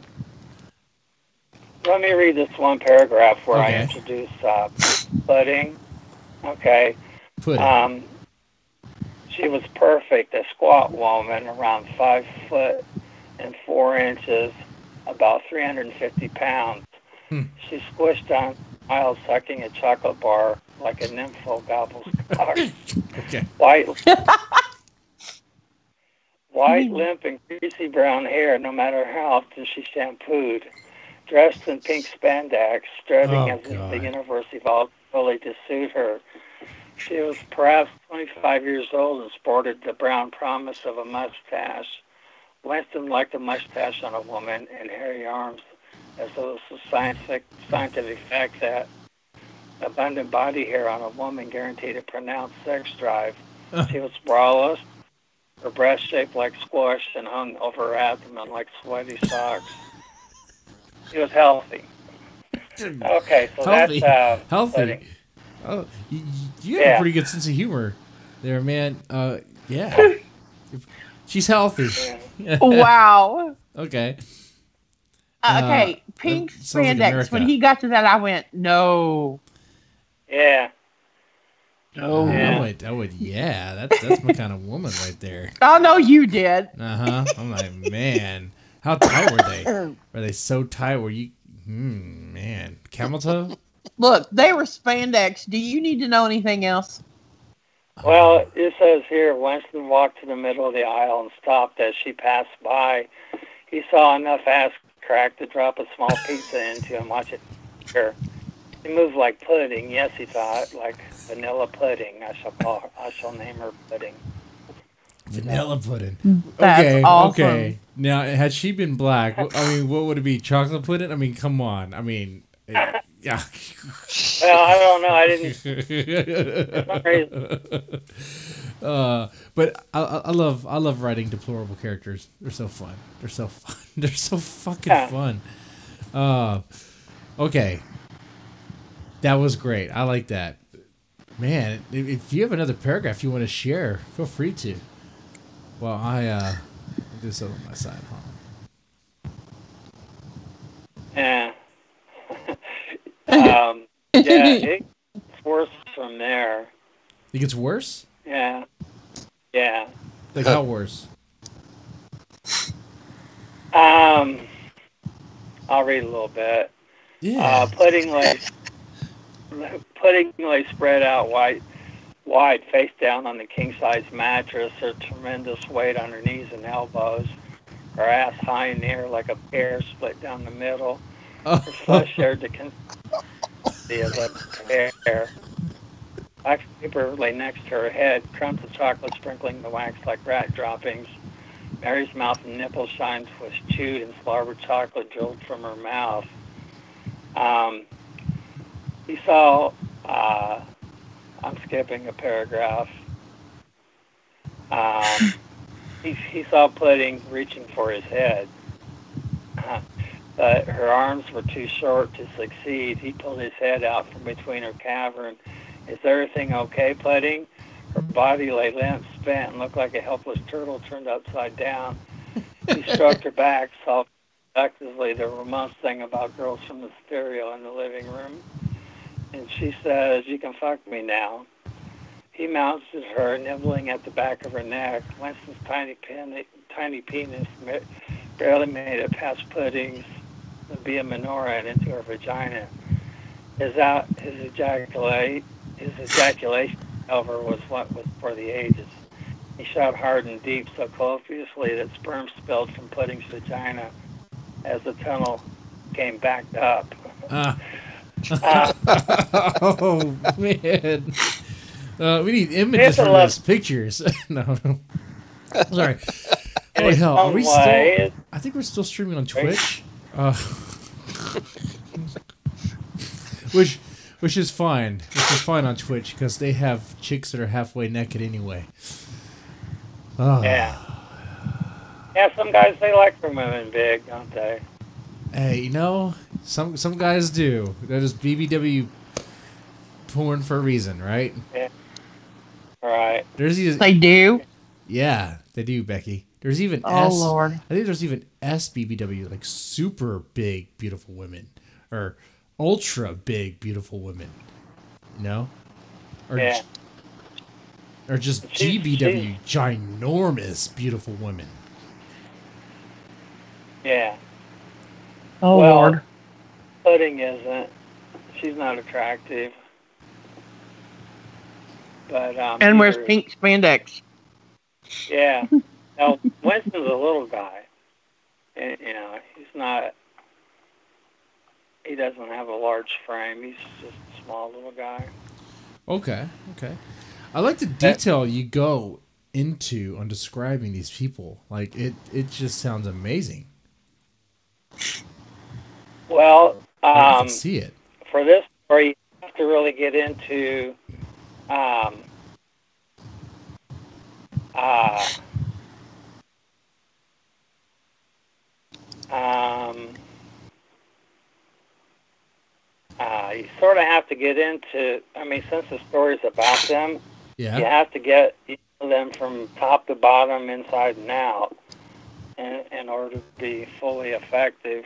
Let me read this one paragraph where Okay. I introduce pudding. Okay. Pudding. She was perfect, a squat woman, around 5 foot and 4 inches, about 350 pounds. She squished on aisle, sucking a chocolate bar like a nympho gobbles cock. Okay. White, limp, and greasy brown hair, no matter how often she shampooed. Dressed in pink spandex, strutting as if the universe evolved fully to suit her. She was perhaps 25 years old and sported the brown promise of a mustache. Winston liked a mustache on a woman and hairy arms, as though it was a scientific fact that abundant body hair on a woman guaranteed a pronounced sex drive. She was braless, her breast shaped like squash and hung over her abdomen like sweaty socks. She was healthy. Okay, so Healthy. that's Healthy. pudding. Oh, you have a pretty good sense of humor there, man. Yeah. She's healthy. Yeah. Wow. Okay. Okay, pink sounds like spandex. America. When he got to that, I went, no. Yeah. No. Yeah. I would, yeah. That's my kind of woman right there. I know you did. Uh-huh. I'm like, man. How tight were they? Were they so tight? Were you, man. Camel toe? Look, they were spandex. Do you need to know anything else? Well, it says here, Winston walked to the middle of the aisle and stopped as she passed by. He saw enough ass crack to drop a small pizza into and watch it. Sure. She moved like pudding. Yes, he thought, like vanilla pudding. I shall name her Pudding. Vanilla pudding. That's Okay, awesome. okay. Now, had she been black, I mean, what would it be? Chocolate pudding? I mean, come on. I mean, yeah. Well, I don't know. I didn't. For some reason. But I love writing deplorable characters. They're so fun. They're so fun. They're so fucking fun. Okay. That was great. I like that. Man, if you have another paragraph you want to share, feel free to. Well, I'll do this over on my side, huh? Yeah. Yeah, it gets worse from there. It gets worse? Yeah. Yeah. Like how worse? I'll read a little bit. Yeah. Pudding lay spread out wide, face down on the king-size mattress, her tremendous weight on her knees and elbows, her ass high in the air like a pear split down the middle. Her flesh shared the consistency of a pear. Wax paper lay next to her head, crumbs of chocolate sprinkling the wax like rat droppings. Mary's mouth and nipple shines was chewed and slobbered chocolate drilled from her mouth. He saw, I'm skipping a paragraph. He saw Pudding reaching for his head. But her arms were too short to succeed. He pulled his head out from between her cavern. Is everything okay, Pudding? Her body lay limp, spent, and looked like a helpless turtle turned upside down. He stroked her back, soft seductively. The romance thing about girls from the stereo in the living room. And she says, "You can fuck me now." He mounts at her, nibbling at the back of her neck. Winston's tiny penis barely made it past Pudding's via menorah and into her vagina. His ejaculation, however, was what was for the ages. He shot hard and deep, so copiously that sperm spilled from Pudding's vagina as the tunnel came backed up. Oh man, we need images for this. Pictures. No, sorry. Oh hell, are we still? I think we're still streaming on Twitch. Which is fine. Which is fine on Twitch because they have chicks that are halfway naked anyway. Oh. Yeah. Yeah, some guys they like their women big, don't they? Hey, you know, some guys do. That is BBW porn for a reason, right? Yeah. Right. They do? Yeah, they do, Becky. There's even Lord. I think there's even SBBW, like super big, beautiful women. Or ultra big, beautiful women. You know? Or, yeah. Or just GBW, ginormous, beautiful women. Yeah. Oh, well, Lord. Pudding isn't. She's not attractive. But And where's pink spandex? Yeah. Now, Winston's a little guy. And, you know, he's not. He doesn't have a large frame. He's just a small little guy. Okay. I like the detail you go into on describing these people. Like it just sounds amazing. Well, I can see it. for this story, you have to really get into you sort of have to get into. I mean, since the story's about them, you have to get them from top to bottom, inside and out, in order to be fully effective.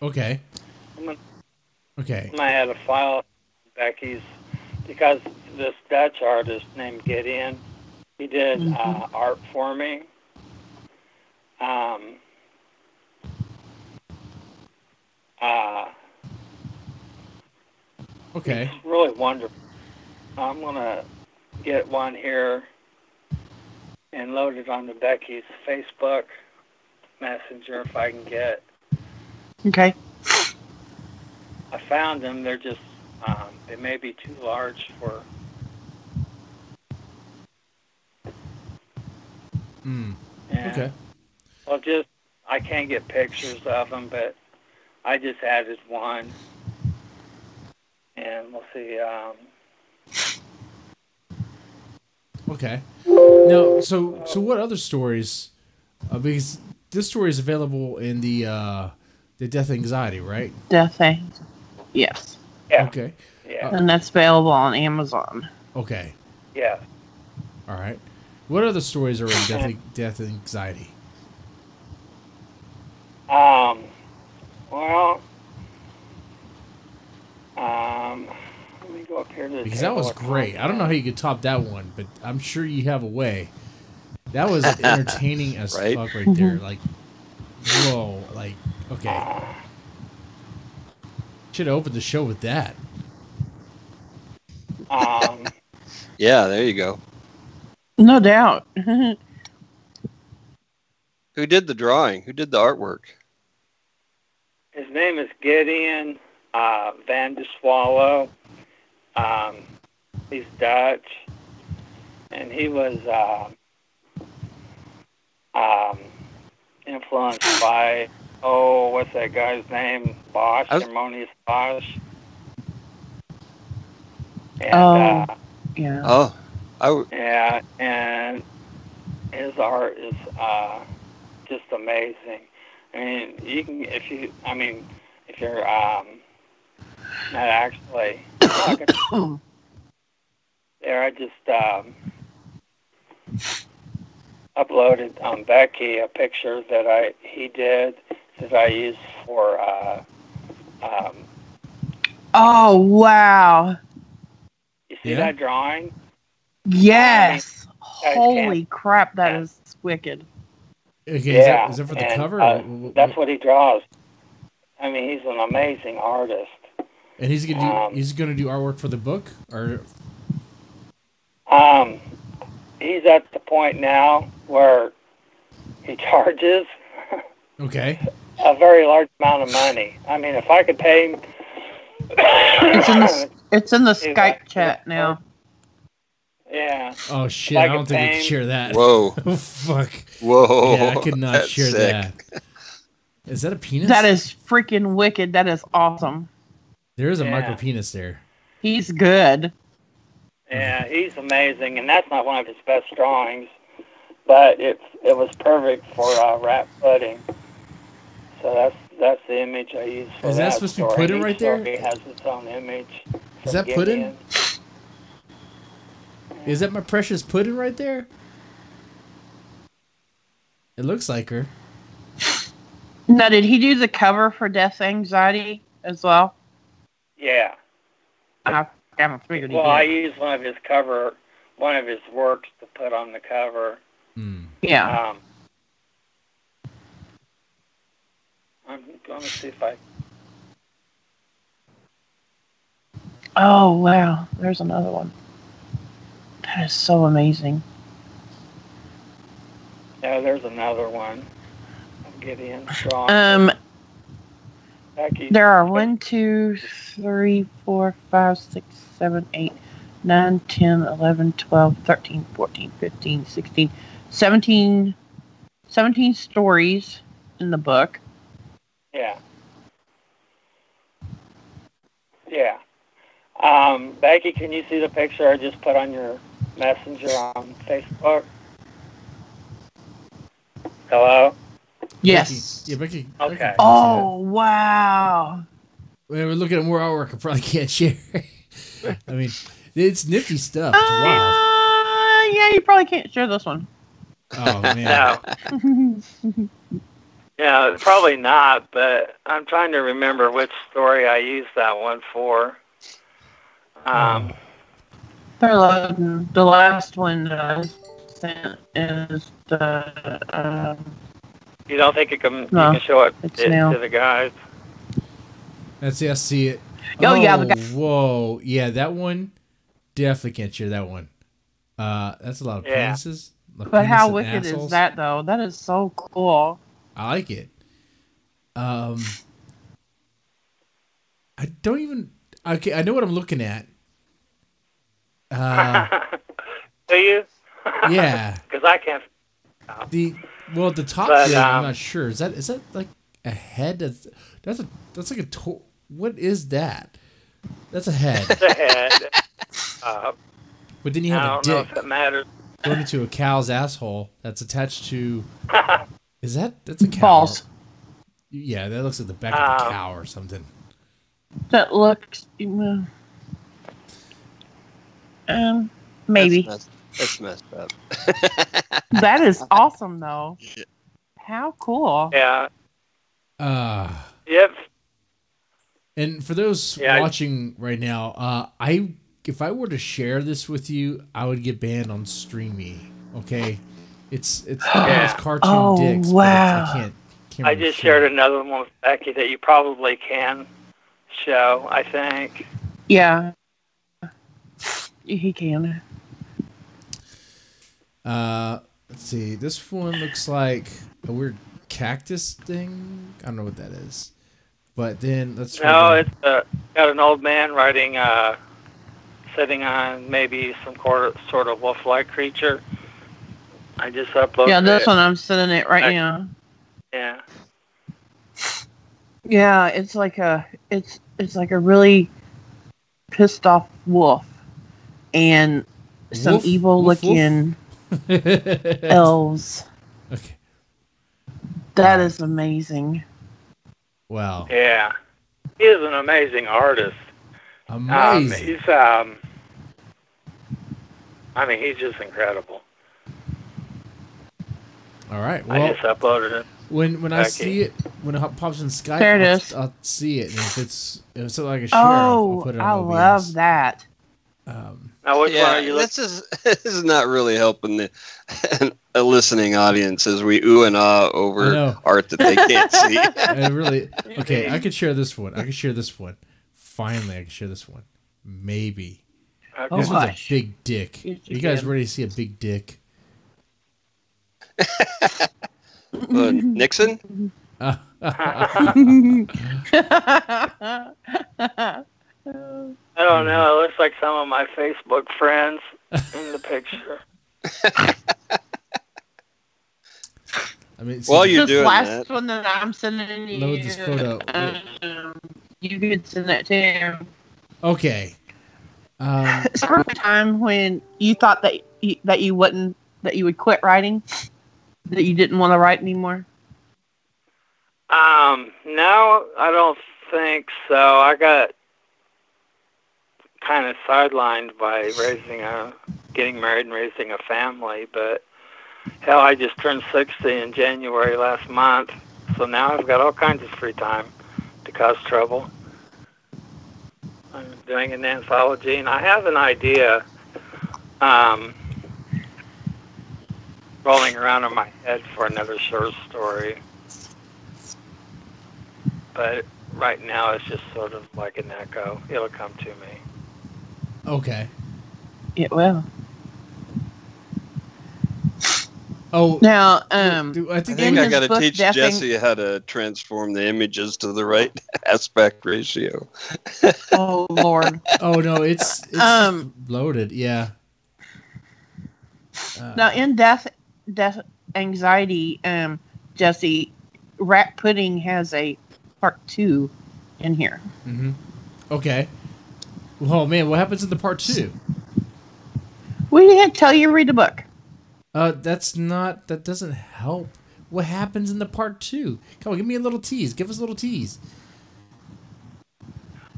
Okay. I had a file Becky's because this Dutch artist named Gideon, he did art for me. Okay. It's really wonderful. I'm gonna get one here and load it onto Becky's Facebook Messenger if I can get. Okay. I found them. They're just they may be too large for. Okay. Well, I can't get pictures of them, but I just added one, and we'll see. Okay. Now, so what other stories? Because this story is available in the Death Anxiety, right? Death Anxiety. Yes. Yeah. Okay. Yeah. And that's available on Amazon. Okay. Yeah. All right. What other stories are in Death Anxiety? Well, let me go up here to the Because that was great. I don't know how you could top that one, but I'm sure you have a way. That was entertaining as fuck right there. Like, whoa. Like, okay. Should have opened the show with that. Yeah, there you go. No doubt. Who did the drawing? Who did the artwork? His name is Gideon Van de Swallow. He's Dutch, and he was influenced by what's that guy's name? Bosch, Harmonious Bosch. And, yeah. Yeah, and his art is just amazing. I mean, you can if you're not actually there. I just uploaded on Becky a picture that he did that I used for. Oh wow! You see that drawing? Yes. Holy crap! That is wicked. Okay, is that for the cover? That's what he draws. I mean, he's an amazing artist. And he's gonna do artwork for the book, or he's at the point now where he charges a very large amount of money. I mean, if I could pay him, it's in the Skype chat now. Yeah. Oh shit! I don't think we can share that. Whoa! Oh fuck! Whoa! Yeah, I could not share sick. that. Is that a penis? That is freaking wicked. That is awesome. There is a micro penis there. He's good. Yeah, he's amazing, and that's not one of his best drawings, but it was perfect for rat pudding. So that's the image I used for that. Is that supposed to be pudding right there? He has its own image. Is that pudding? Is that my precious pudding right there? It looks like her. Now, did he do the cover for Death Anxiety as well? Yeah. I haven't figured he did. I used one of his works to put on the cover. Yeah. I'm going to see if I... Oh, wow. There's another one. That is so amazing. Yeah, there's another one. I'm getting strong. There are 1, 2, 3, 4, 5, 6, 7, 8, 9, 10, 11, 12, 13, 14, 15, 16, 17, 17 stories in the book. Yeah. Yeah. Becky, can you see the picture I just put on your messenger on Facebook? Hello? Yes. Becky, Okay. Oh, wow. When we're looking at more artwork, I probably can't share. I mean, it's nifty stuff. It's wild. Yeah, you probably can't share this one. Oh, man. No. Yeah, probably not, but I'm trying to remember which story I used that one for. They're loading. The last one that I sent is the... you don't think you can show it to the guys? I see it. Oh, yeah. Whoa. Yeah, that one, definitely can't share that one. That's a lot of penises. But how wicked is that, though? That is so cool. I like it. I don't even... Okay, I know what I'm looking at. Do you? Yeah. Because I can't... The top thing, I'm not sure. Is that like a head? That's like a... What is that? That's a head. It's a head. But then you have a dick. I don't know if it matters. Going into a cow's asshole that's attached to... That's a cow. Balls. Yeah, that looks like the back of a cow or something. That looks... maybe. That's messed up. That is awesome, though. How cool. Yeah. Yep. And for those watching right now, if I were to share this with you, I would get banned on Streamy. Okay, it's cartoon dicks. Wow. But I can't I just shared another one with Becky that you probably can show, I think. Yeah. He can. Let's see. This one looks like a weird cactus thing. I don't know what that is. But then let's... No, it's got an old man riding, sitting on maybe some sort of wolf-like creature. I just uploaded it. Yeah, this one I'm sitting it right now. Yeah. Yeah, it's like a really pissed off wolf and some evil looking elves. Okay. That is amazing. Wow. Yeah. He is an amazing artist. Amazing. He's just incredible. All right. Well, I just uploaded it. When I see it, when it pops in Skype, there it is. I'll see it. And if it's something like a share, I'll put it on I OBS. love that. Now, which one are you looking? This is not really helping the a listening audience as we ooh and ah over art that they can't see. Okay, I could share this one. Finally, I can share this one. Maybe. Okay. This one's a big dick. You guys ready to see a big dick? Nixon? I don't know. It looks like some of my Facebook friends in the picture. I mean, while you're this doing last that, one that I'm sending you, load this photo. You could send that to him. Okay. It's the time when you thought that you would quit writing, that you didn't want to write anymore. No, I don't think so. I got kind of sidelined by getting married and raising a family, but hell, I just turned 60 in January last month, so now I've got all kinds of free time to cause trouble. I'm doing an anthology, and I have an idea rolling around in my head for another short story. But right now it's just sort of like an echo. It'll come to me. Okay. It will. Oh, Now, I I think think I his got to book, teach Death and- Jesse how to transform the images to the right aspect ratio. oh Lord. Oh no, it's just loaded. Yeah. Now, in death anxiety, Jesse, rat pudding has a part 2 in here. Okay. Oh man, what happens in the part 2? We didn't tell you to read the book. That doesn't help. What happens in the part 2? Come on, give me a little tease. Give us a little tease.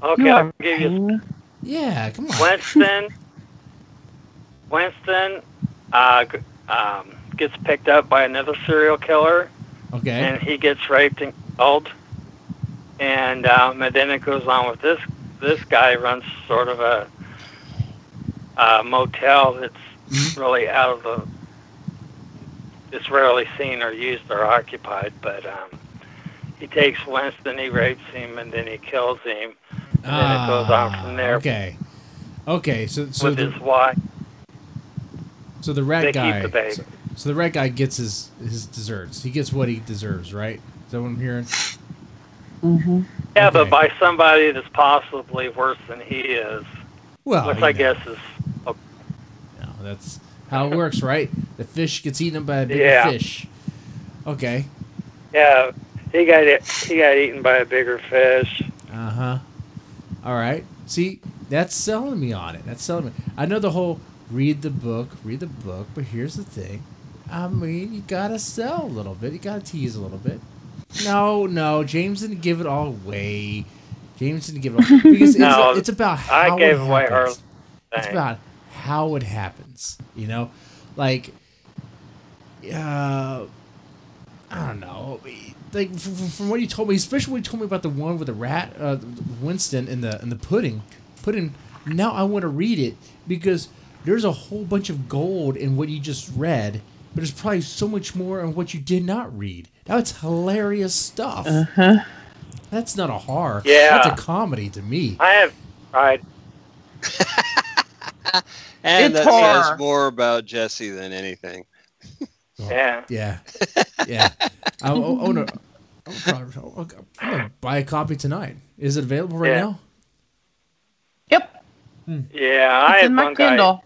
Okay, I'll give you Yeah, come on. Winston gets picked up by another serial killer, Okay. and he gets raped and killed. And then it goes on with this guy runs sort of a motel that's really out of the. It's rarely seen or used or occupied, but he takes Winston, he rapes him, and then he kills him. And then it goes on from there. Okay. Okay. So with his wife. So the rat They guy. keep the baby. So the rat guy gets his desserts. He gets what he deserves, right? Is that what I'm hearing? Mm-hmm. Yeah, Okay. but by somebody that's possibly worse than he is, Well, which you I know. guess is. No, that's how it works, right? The fish gets eaten by a bigger Yeah. fish. Okay. Yeah, he got eaten by a bigger fish. Uh-huh. All right. See, that's selling me on it. That's selling me. I know the whole read the book, but here's the thing. I mean, you gotta sell a little bit. You gotta tease a little bit. No, James didn't give it all away. James didn't give it all because No, it's about how I gave it away her happens. It's thing. about how it happens. You know, like, I don't know. Like from what you told me, especially when you told me about the one with the rat, Winston and the pudding. Now I want to read it because there's a whole bunch of gold in what you just read, but there's probably so much more in what you did not read. That's hilarious stuff. That's not a horror. Yeah. That's a comedy to me. I have tried. And It's that horror. says more about Jesse than anything. Yeah. Yeah. I'm gonna buy a copy tonight. Is it available right Yeah. now? Yep. Yeah, I It's had in my one guy Kindle.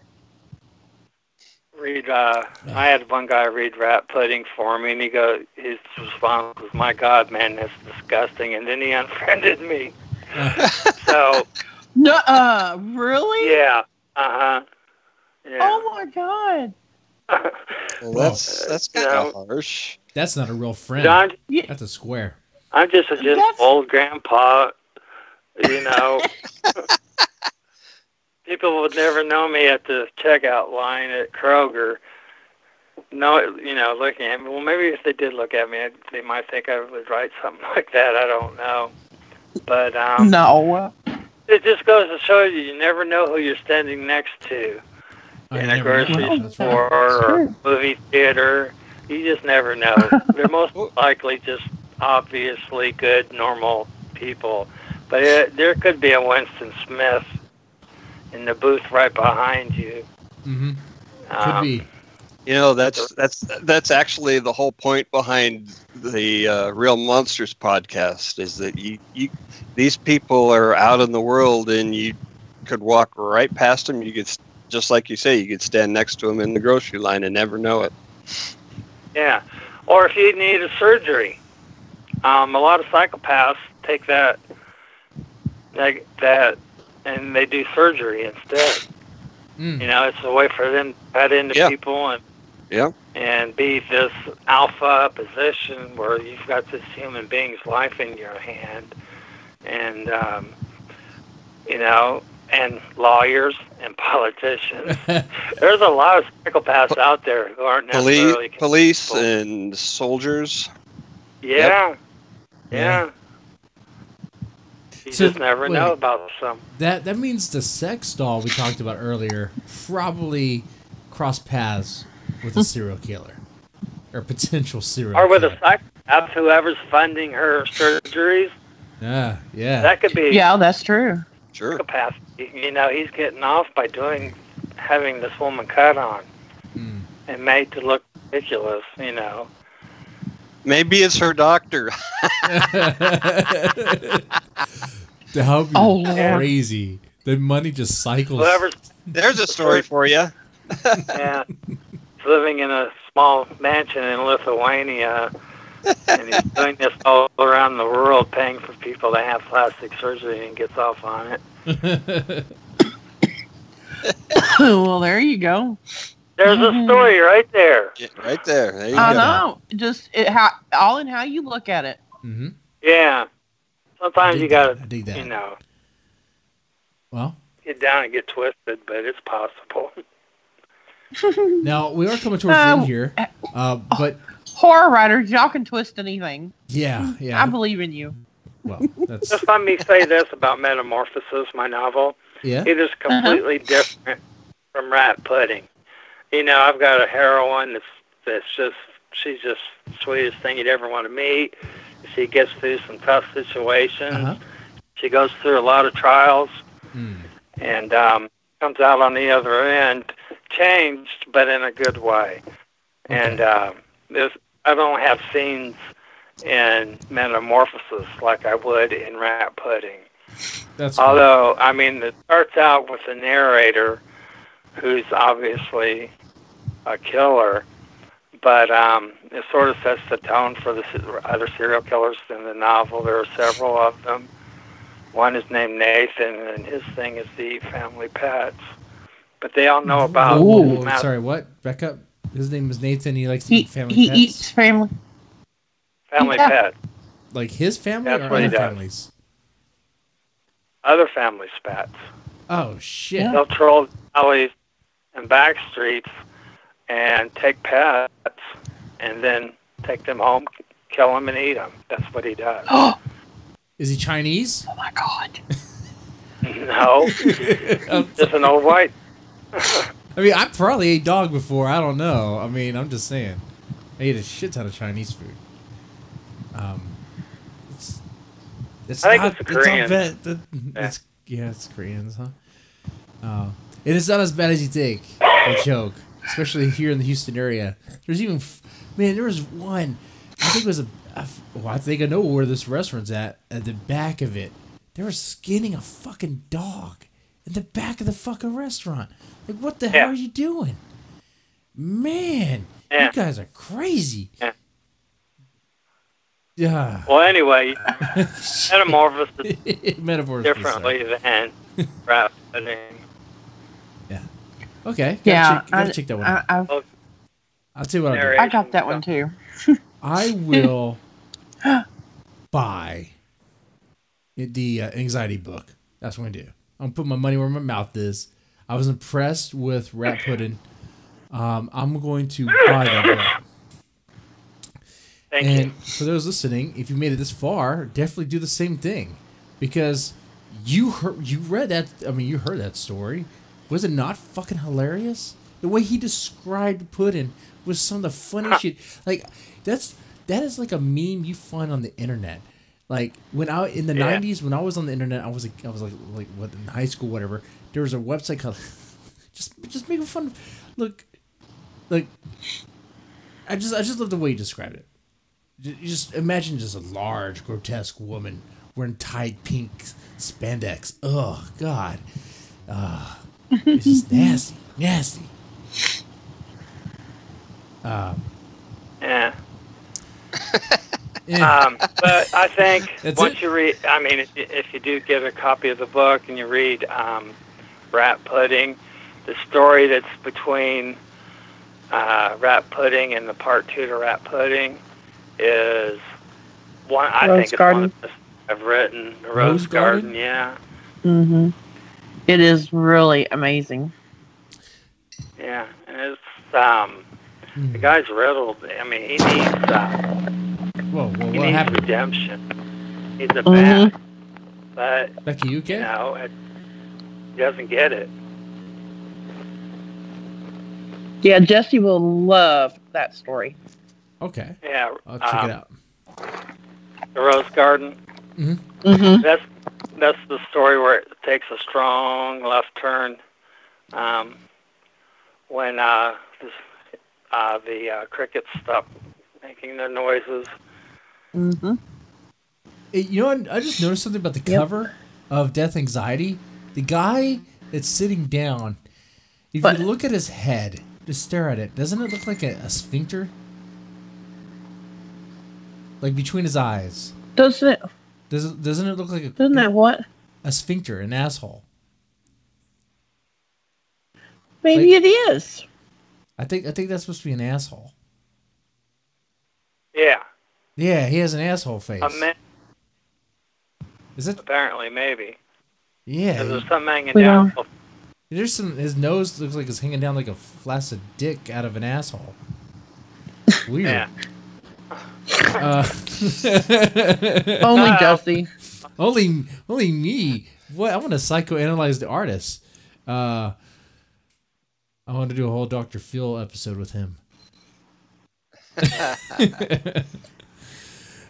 read. I had one guy read rat pudding for me, and his response was, "My God, man, that's disgusting." And then he unfriended me. So No, really? yeah, yeah. Oh my God. Well, that's kind of harsh. That's not a real friend. John, That's a square. I'm just That's- old grandpa, you know. People would never know me at the checkout line at Kroger. No, looking at me. Well, maybe if they did look at me, they might think I would write something like that. I don't know. But No. it just goes to show you never know who you're standing next to Oh, you in a never know. grocery That's store right. or movie theater. You just never know. They're most likely just obviously good, normal people. But there could be a Winston Smith in the booth right behind you. Mm-hmm. Could be. You know, that's actually the whole point behind the Real Monsters podcast is that these people are out in the world and you could walk right past them. You could, just like you say, you could stand next to them in the grocery line and never know it. Yeah. Or if you need a surgery. A lot of psychopaths take that and they do surgery instead. Mm. You know, it's a way for them to cut into people and be this alpha position where you've got this human being's life in your hand. And, and lawyers and politicians. There's a lot of psychopaths out there who aren't necessarily Police people. and soldiers. Yeah. Yep. Yeah. You So, just never wait. know about some. That means the sex doll we talked about earlier probably crossed paths with a serial killer or potential serial Or with killer. a psychopath, whoever's funding her surgeries. Yeah. That could be Yeah, that's true. Sure. psychopath. You know, he's getting off by having this woman cut on and made to look ridiculous, Maybe it's her doctor. That would be Lord. crazy. The money just cycles. There's a story for you. Yeah, he's living in a small mansion in Lithuania, and he's doing this all around the world, paying for people to have plastic surgery, and gets off on it. Well, there you go. There's a story right there. Yeah, right there. There you I go. know. Just all in how you look at it. Mm-hmm. Yeah. Sometimes you gotta, I dig that. Well, get down and get twisted, but it's possible. now we are coming towards the end here, but horror writers, y'all can twist anything. Yeah. I believe in you. Well, that's Just let me say this about Metamorphosis, my novel. yeah. It is completely different from Rat Pudding. I've got a heroine she's just the sweetest thing you'd ever want to meet. She gets through some tough situations. Uh-huh. She goes through a lot of trials and comes out on the other end changed, but in a good way. Okay. And I don't have scenes in Metamorphosis like I would in Rat Pudding. That's cool. Although, it starts out with a narrator who's obviously a killer, but it sort of sets the tone for the other serial killers in the novel. There are several of them. One is named Nathan, and his thing is to eat family pets. But they all know about... Ooh, sorry, what? Back up. His name is Nathan. He likes to eat family pets? He eats family. Family pets. Like his family That's or what he other does. families? Other families' pets. Oh, shit. They'll troll alleys and back streets and take pets and then take them home, kill them, and eat them. That's what he does. Is he Chinese? Oh my God. No. Just an old white. I mean, I probably ate dog before. I don't know. I mean, I'm just saying. I ate a shit ton of Chinese food. I think it's Korean. It's Koreans, huh? It is not as bad as you think. The joke, especially here in the Houston area. There's even, there was one. I think it was I think I know where this restaurant's at. At the back of it, they were skinning a fucking dog in the back of the fucking restaurant. Like, what the hell are you doing, man? You guys are crazy. Yeah. Well, anyway, Metamorphosis differently than Rat Pudding. Yeah. Okay. Gotta check that one out. I'll tell you what I'll do. I got that one too. I will buy the anxiety book. That's what I'm going to do. I'm going to put my money where my mouth is. I was impressed with Rat Pudding. I'm going to buy that book. Thank you. For those listening, if you made it this far, definitely do the same thing, because you read that. I mean, you heard that story. Was it not fucking hilarious? The way he described pudding was some of the funniest shit. Like that is like a meme you find on the internet. Like when I in the 90s, when I was on the internet, I was like what, in high school, whatever. There was a website called just making fun. Look, like I just love the way you described it. You just imagine just a large, grotesque woman wearing tight pink spandex. Oh, God. It's just nasty. Nasty. Yeah. But I think once you read, if you do get a copy of the book and you read Rat Pudding, the story that's between Rat Pudding and the part 2 to Rat Pudding is one. I think it's one of the best I've written. The Rose Garden, yeah. Mm-hmm. It is really amazing. Yeah, and it's the guy's riddled. I mean, he needs what needs happened? redemption. He's a bad, but Becky, you okay? He doesn't get it. Yeah, Jesse will love that story. Okay. Yeah, I'll check it out. The Rose Garden. Mm-hmm. Mm-hmm. That's the story where it takes a strong left turn when this the crickets stop making their noises. Mm-hmm. You know what? I just noticed something about the cover of Death Anxiety. The guy that's sitting down, if you look at his head, just stare at it, doesn't it look like a sphincter? Like between his eyes. Doesn't it look like Doesn't that what? A sphincter, an asshole. Maybe it is. I think that's supposed to be an asshole. Yeah. Yeah, he has an asshole face. Is it? Apparently, maybe. Yeah. There's something hanging down. There's some. His nose looks like it's hanging down like a flaccid dick out of an asshole. Weird. Yeah. Only Jussie. Only me. What? I want to psychoanalyze the artist. I want to do a whole Dr. Phil episode with him.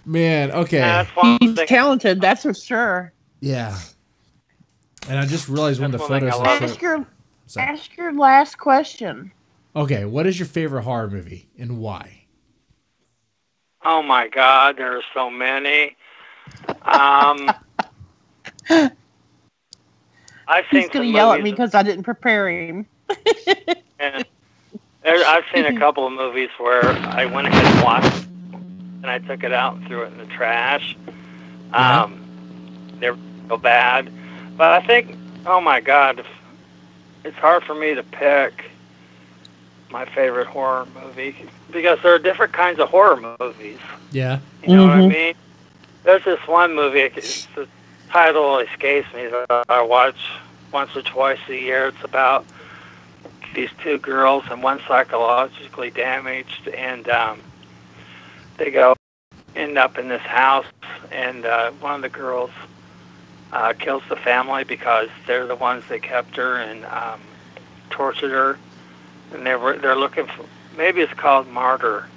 Man, okay. He's talented, that's for sure. Yeah. And I just realized one of the photos. Ask your last question. Okay, what is your favorite horror movie and why? Oh my God, there are so many. I've seen. He's going to yell at me because I didn't prepare him. And I've seen a couple of movies where I went ahead and watched, and I took it out and threw it in the trash. They were so bad, but I think, oh my God, it's hard for me to pick my favorite horror movie because there are different kinds of horror movies. Yeah, you know what I mean. There's this one movie. The title escapes me that I watch once or twice a year. It's about these two girls, and one's psychologically damaged, and they end up in this house, and one of the girls kills the family because they're the ones that kept her and tortured her, and they're looking for, maybe it's called Martyr.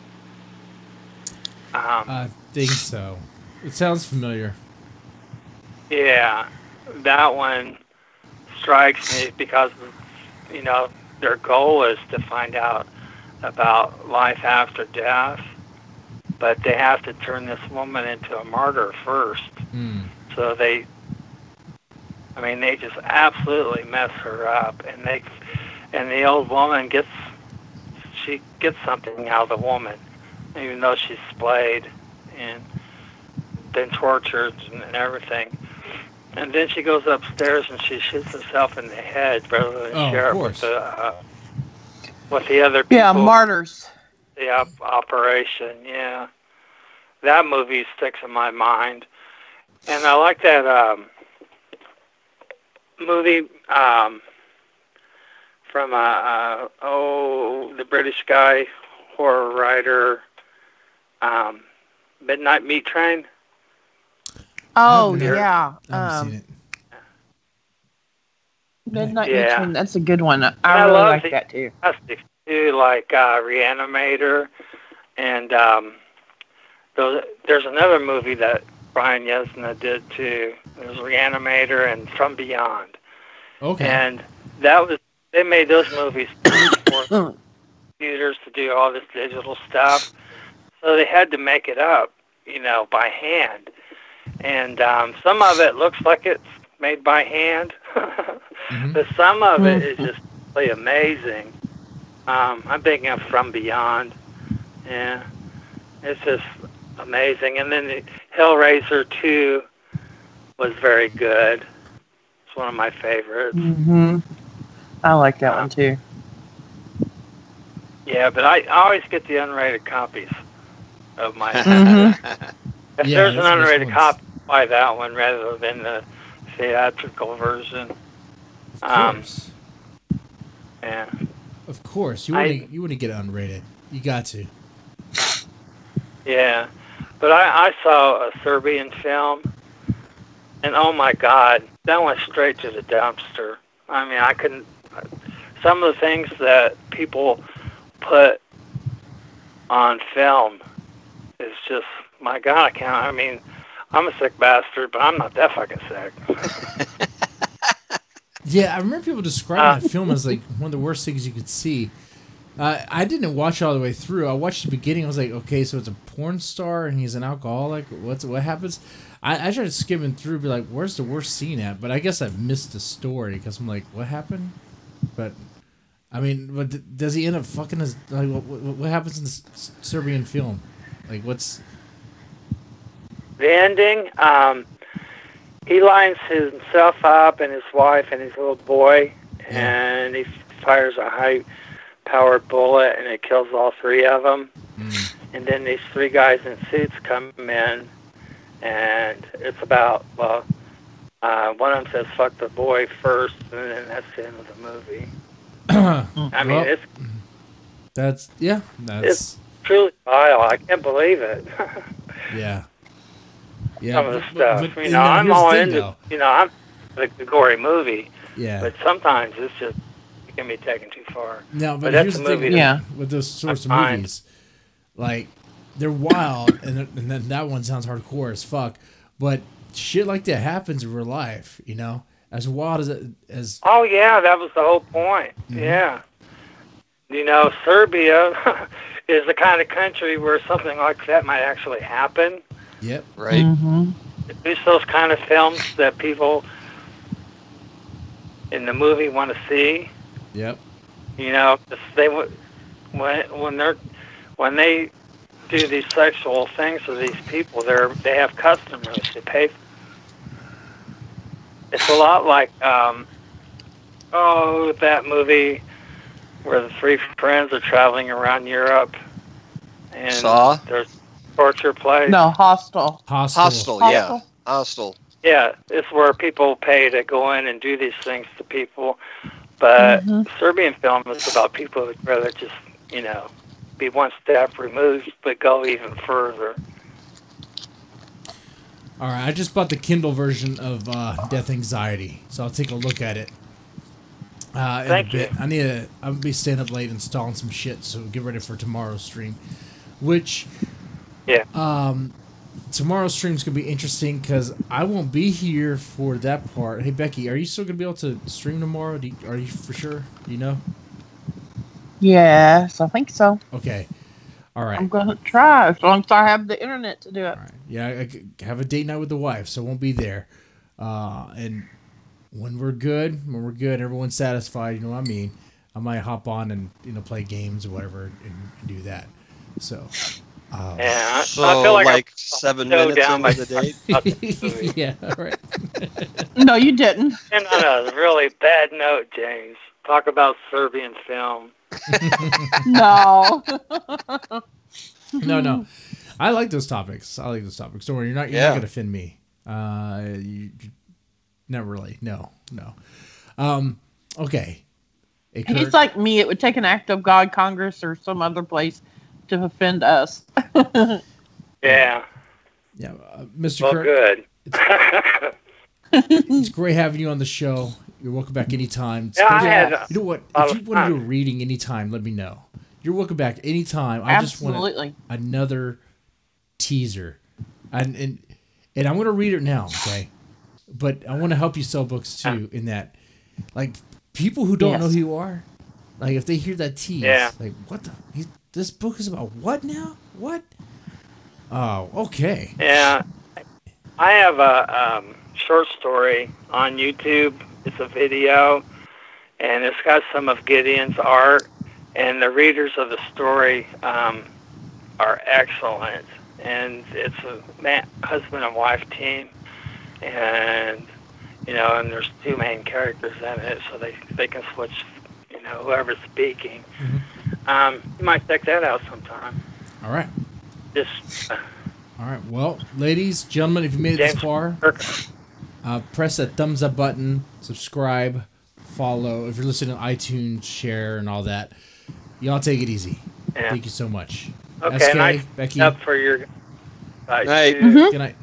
I think so. It sounds familiar. Yeah, that one strikes me because, you know, their goal is to find out about life after death, but they have to turn this woman into a martyr first. So they just absolutely mess her up, and the old woman gets something out of the woman, even though she's splayed and been tortured and everything. And then she goes upstairs and she shoots herself in the head rather than share it with the other people. Yeah, martyrs. The operation, yeah. That movie sticks in my mind. And I like that movie from the British guy, horror writer, Midnight Meat Train. Oh, yeah. I haven't seen it. Midnight Meat Train, that's a good one. I really like that, too. Too, like Reanimator. And there's another movie that Brian Yesna did, too. There's Reanimator and From Beyond. Okay. And they made those movies for computers to do all this digital stuff. So they had to make it up, by hand. And some of it looks like it's made by hand, but some of it is just really amazing. I'm thinking of From Beyond. Yeah, it's just amazing. And then the Hellraiser 2 was very good. It's one of my favorites. I like that one too. Yeah, but I always get the unrated copies of my. If there's an unrated copy, buy that one rather than the theatrical version. Of course. Yeah. Of course, you want to get it unrated. You got to. Yeah, but I saw a Serbian film, and oh my God, that went straight to the dumpster. I mean, I couldn't. Some of the things that people put on film is just, my God, I can't. I mean, I'm a sick bastard, but I'm not that fucking sick. Yeah, I remember people describing that film as like one of the worst things you could see. I didn't watch all the way through. I watched the beginning. I was like, okay, so it's a porn star and he's an alcoholic. What happens? I tried skimming through, be like, where's the worst scene at? But I guess I missed the story because I'm like, what happened? But I mean, but does he end up fucking his? Like, what happens in the Serbian film? Like, what's the ending? He lines himself up and his wife and his little boy, and he fires a high-powered bullet, and it kills all three of them. And then these three guys in suits come in, and it's about, well, one of them says, fuck the boy first, and then that's the end of the movie. I mean, that's it's truly vile. I can't believe it. Yeah. Some of the stuff. But, I'm all into, I'm the gory movie. Yeah. But sometimes it's just, it can be taken too far. No, but here's the thing with those sorts of movies. Like, they're wild, and then that one sounds hardcore as fuck. But shit like that happens in real life, as wild as. Oh yeah, that was the whole point. Mm-hmm. Yeah, Serbia is the kind of country where something like that might actually happen. Yep. Right. Mm-hmm. It's those kind of films that people in the movie want to see. Yep. They when they do these sexual things to these people, they have customers. They pay. It's a lot like that movie where the three friends are traveling around Europe and Saw? There's torture place. No, Hostel. Yeah. Hostel. Yeah, it's where people pay to go in and do these things to people. But Serbian film is about people who'd rather just, be one step removed, but go even further. All right, I just bought the Kindle version of Death Anxiety, so I'll take a look at it. Thank you. I'm gonna be staying up late installing some shit, so get ready for tomorrow's stream. Which, tomorrow's stream's gonna be interesting because I won't be here for that part. Hey Becky, are you still gonna be able to stream tomorrow? Are you for sure? Yes, I think so. Okay. All right. I'm gonna try as long as I have the internet to do it. All right. Yeah, I have a date night with the wife, so I won't be there. And when we're good, everyone's satisfied. You know what I mean? I might hop on and play games or whatever and do that. So. I feel like 7 minutes into the date. Yeah. All right. No, you didn't. And on a really bad note, James. Talk about Serbian film. No. No. I like those topics. Don't worry, you're not gonna offend me. Not really. No. Okay. Hey, he's like me. It would take an act of God, Congress, or some other place to offend us. Yeah. Yeah, Mr. Well, Kirk. Good. It's great having you on the show. You're welcome back anytime. You know what? If you want to do a reading anytime, let me know. You're welcome back anytime. I just want another teaser. And I'm going to read it now, okay? But I want to help you sell books, too, in that, like, people who don't know who you are, like, if they hear that tease, like, what the... This book is about what now? What? Oh, okay. Yeah. I have a short story on YouTube. It's a video, and it's got some of Gideon's art, and the readers of the story are excellent. And it's a husband and wife team, and and there's two main characters in it, so they can switch, whoever's speaking. Mm-hmm. You might check that out sometime. All right. All right. Well, ladies, gentlemen, if you made it this far, press that thumbs up button, subscribe, follow. If you're listening to iTunes, share, and all that. Y'all take it easy. Yeah. Thank you so much. Okay, SK, nice Becky. Up for your night. Good night.